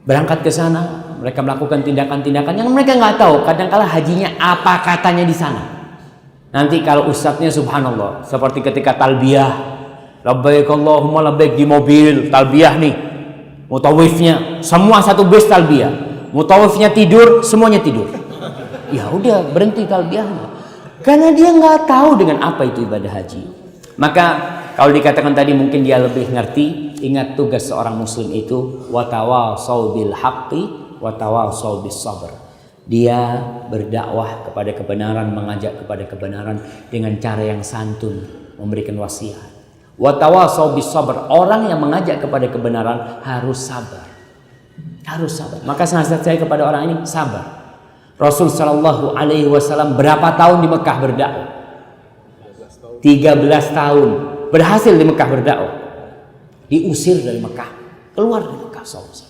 Berangkat ke sana, mereka melakukan tindakan-tindakan yang mereka nggak tahu. Kadang-kala hajinya apa katanya di sana. Nanti kalau ustadznya subhanallah, seperti ketika talbiyah, labbaik Allahumma labbaik di mobil, talbiyah nih, mutawifnya semua satu bus talbiyah, mutawifnya tidur, semuanya tidur. Ya udah berhenti talbiyahnya, karena dia nggak tahu dengan apa itu ibadah haji. Maka kalau dikatakan tadi mungkin dia lebih ngerti. Ingat tugas seorang muslim itu watawasau bil haqqi watawasau bis sabr. Dia berdakwah kepada kebenaran, mengajak kepada kebenaran dengan cara yang santun, memberikan wasiat. Watawasau bis sabr. Orang yang mengajak kepada kebenaran harus sabar. Harus sabar. Maka nasihat saya kepada orang ini sabar. Rasul sallallahu alaihi wasallam berapa tahun di Mekah berdakwah? 13 tahun. Berhasil di Mekah berdakwah. Diusir dari Mekah, keluar dari Mekah SAW.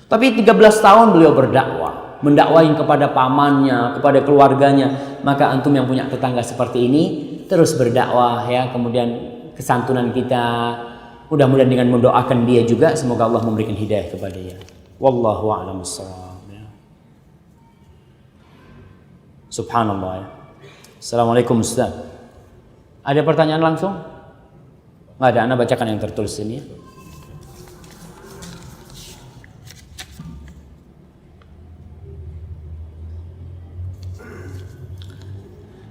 Tapi 13 tahun beliau berdakwah, mendakwain kepada pamannya, kepada keluarganya. Maka antum yang punya tetangga seperti ini terus berdakwah ya, kemudian kesantunan kita Mudah-mudahan dengan mendoakan dia juga, semoga Allah memberikan hidayah kepada dia. Wallahu a'lam bishawab. Subhanallah ya. Assalamualaikum Ustaz. Ada pertanyaan langsung? Nggak ada, Anda bacakan yang tertulis ini ya.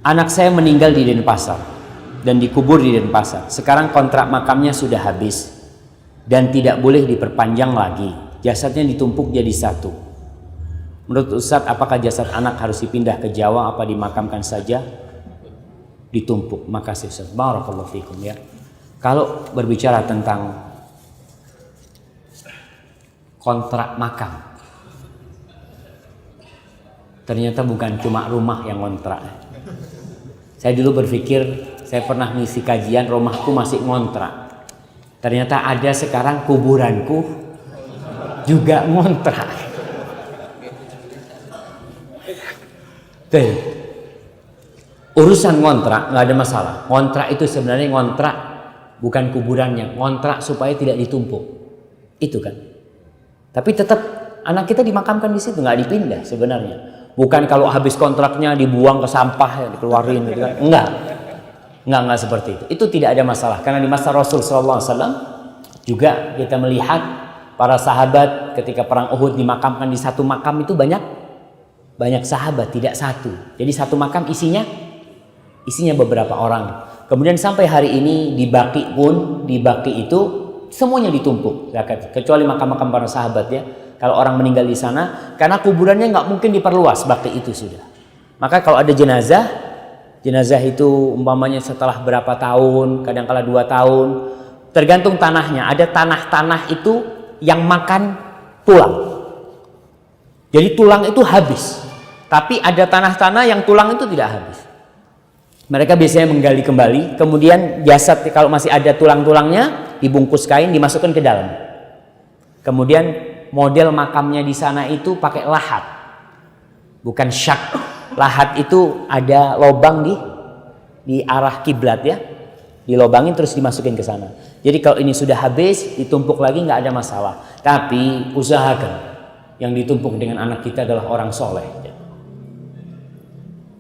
Anak saya meninggal di Denpasar dan dikubur di Denpasar. Sekarang kontrak makamnya sudah habis dan tidak boleh diperpanjang lagi. Jasadnya ditumpuk jadi satu. Menurut Ustadz, apakah jasad anak harus dipindah ke Jawa apa dimakamkan saja? Ditumpuk. Makasih Ustadz. Barakallahu fikum ya. Kalau berbicara tentang kontrak makam, ternyata bukan cuma rumah yang kontrak. Saya dulu berpikir, saya pernah ngisi kajian, rumahku masih ngontrak. Ternyata ada sekarang kuburanku juga ngontrak. Tuh. Urusan ngontrak nggak ada masalah. Ngontrak itu sebenarnya ngontrak bukan kuburannya, ngontrak supaya tidak ditumpuk. Itu kan. Tapi tetap anak kita dimakamkan di situ, nggak dipindah sebenarnya. Bukan kalau habis kontraknya dibuang ke sampah ya, dikeluarin gitu kan. Enggak seperti itu. Itu tidak ada masalah karena di masa Rasul sallallahu alaihi wasallam juga kita melihat para sahabat ketika perang Uhud dimakamkan di satu makam itu banyak sahabat, tidak satu. Jadi satu makam isinya beberapa orang. Kemudian sampai hari ini di Baqi itu semuanya ditumpuk, kecuali makam-makam para sahabat ya. Kalau orang meninggal di sana, karena kuburannya nggak mungkin diperluas, Baqi itu sudah. Maka kalau ada jenazah itu umpamanya setelah berapa tahun, kadang-kala 2 tahun, tergantung tanahnya. Ada tanah-tanah itu yang makan tulang. Jadi tulang itu habis. Tapi ada tanah-tanah yang tulang itu tidak habis. Mereka biasanya menggali kembali, kemudian jasad kalau masih ada tulang-tulangnya dibungkus kain, dimasukkan ke dalam. Kemudian model makamnya di sana itu pakai lahat, bukan syak. Lahat itu ada lobang di arah kiblat ya, dilobangin terus dimasukin ke sana. Jadi kalau ini sudah habis, ditumpuk lagi nggak ada masalah. Tapi usahakan yang ditumpuk dengan anak kita adalah orang soleh.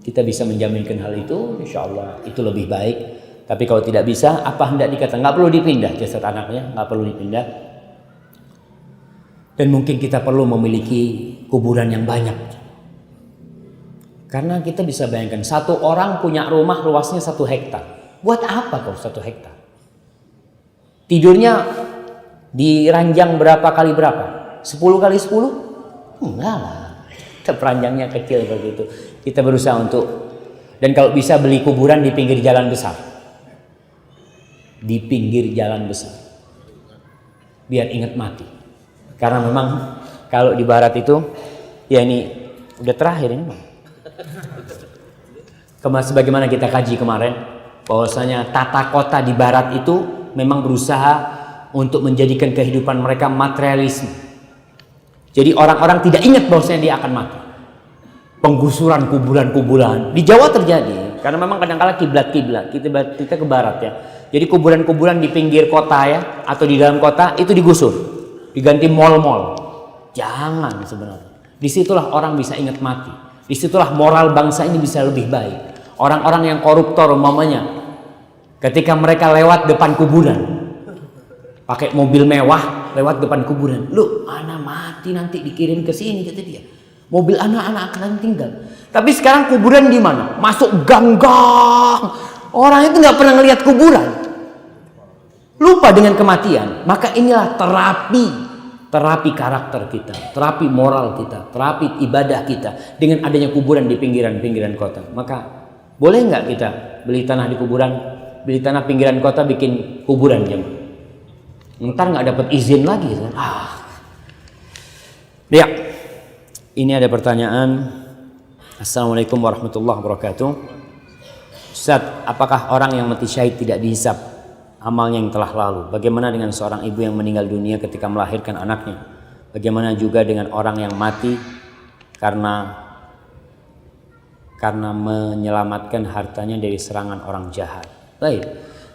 Kita bisa menjaminkan hal itu, insya Allah itu lebih baik. Tapi kalau tidak bisa, apa hendak dikata? Nggak perlu dipindah jasad anaknya, nggak perlu dipindah. Dan mungkin kita perlu memiliki kuburan yang banyak. Karena kita bisa bayangkan, satu orang punya rumah luasnya 1 hektar. Buat apa kau 1 hektar? Tidurnya di ranjang berapa kali berapa? 10 kali 10? Enggak lah. Kita ranjangnya kecil begitu. Kita berusaha untuk, dan kalau bisa beli kuburan di pinggir jalan besar. Di pinggir jalan besar. Biar ingat mati. Karena memang kalau di barat itu, ya ini udah terakhir ini Bang. Sebagaimana kita kaji kemarin, bahwasanya tata kota di barat itu memang berusaha untuk menjadikan kehidupan mereka materialisme. Jadi orang-orang tidak ingat bahwasanya dia akan mati. Penggusuran kuburan-kuburan di Jawa terjadi karena memang kadang-kala kiblat kita ke barat ya. Jadi kuburan-kuburan di pinggir kota ya atau di dalam kota itu digusur, diganti mall-mall. Jangan sebenarnya. Disitulah orang bisa ingat mati. Disitulah moral bangsa ini bisa lebih baik. Orang-orang yang koruptor umpamanya, ketika mereka lewat depan kuburan, pakai mobil mewah lewat depan kuburan, lu anak mati nanti dikirim ke sini kata dia. Mobil anak-anak akan tinggal. Tapi sekarang kuburan di mana? Masuk gang-gang. Orang itu nggak pernah ngelihat kuburan. Lupa dengan kematian. Maka inilah terapi karakter kita, terapi moral kita, terapi ibadah kita dengan adanya kuburan di pinggiran-pinggiran kota. Maka boleh nggak kita beli tanah di kuburan, beli tanah pinggiran kota bikin kuburan jam? Ntar nggak dapat izin lagi kan? Ya. Ini ada pertanyaan. Assalamualaikum warahmatullahi wabarakatuh. Ustaz, apakah orang yang mati syahid tidak dihisap amalnya yang telah lalu? Bagaimana dengan seorang ibu yang meninggal dunia ketika melahirkan anaknya? Bagaimana juga dengan orang yang mati karena menyelamatkan hartanya dari serangan orang jahat? Baik.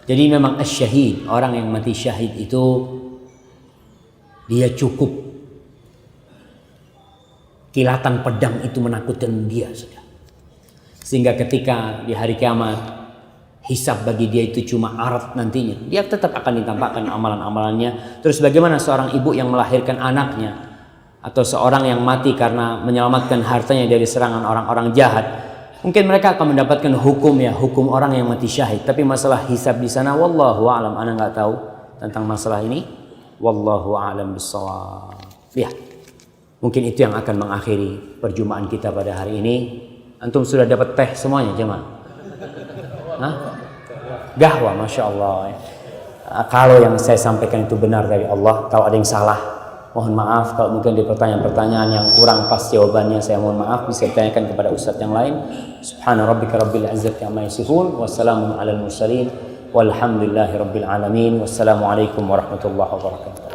Jadi memang asyahid, orang yang mati syahid itu dia cukup kilatan pedang itu menakutkan dia sudah. Sehingga ketika di hari kiamat hisab bagi dia itu cuma arat nantinya. Dia tetap akan ditampakkan amalan-amalannya. Terus bagaimana seorang ibu yang melahirkan anaknya, atau seorang yang mati karena menyelamatkan hartanya dari serangan orang-orang jahat. Mungkin mereka akan mendapatkan hukum orang yang mati syahid. Tapi masalah hisab di sana, wallahu a'lam. Ana nggak tahu tentang masalah ini. Wallahu a'lam bissawab. Lihat, mungkin itu yang akan mengakhiri perjumpaan kita pada hari ini. Antum sudah dapat teh semuanya, jemaah? Hah? Gahwa, masya Allah. Kalau yang saya sampaikan itu benar dari Allah, kalau ada yang salah, mohon maaf. Kalau mungkin di pertanyaan-pertanyaan yang kurang pas jawabannya, saya mohon maaf. Bisa ditanyakan kepada ustadz yang lain. Subhana rabbika rabbil izzati amma yasifun. Wassalamun alal mursalin. Walhamdulillahi rabbil alamin. Wassalamualaikum warahmatullahi wabarakatuh.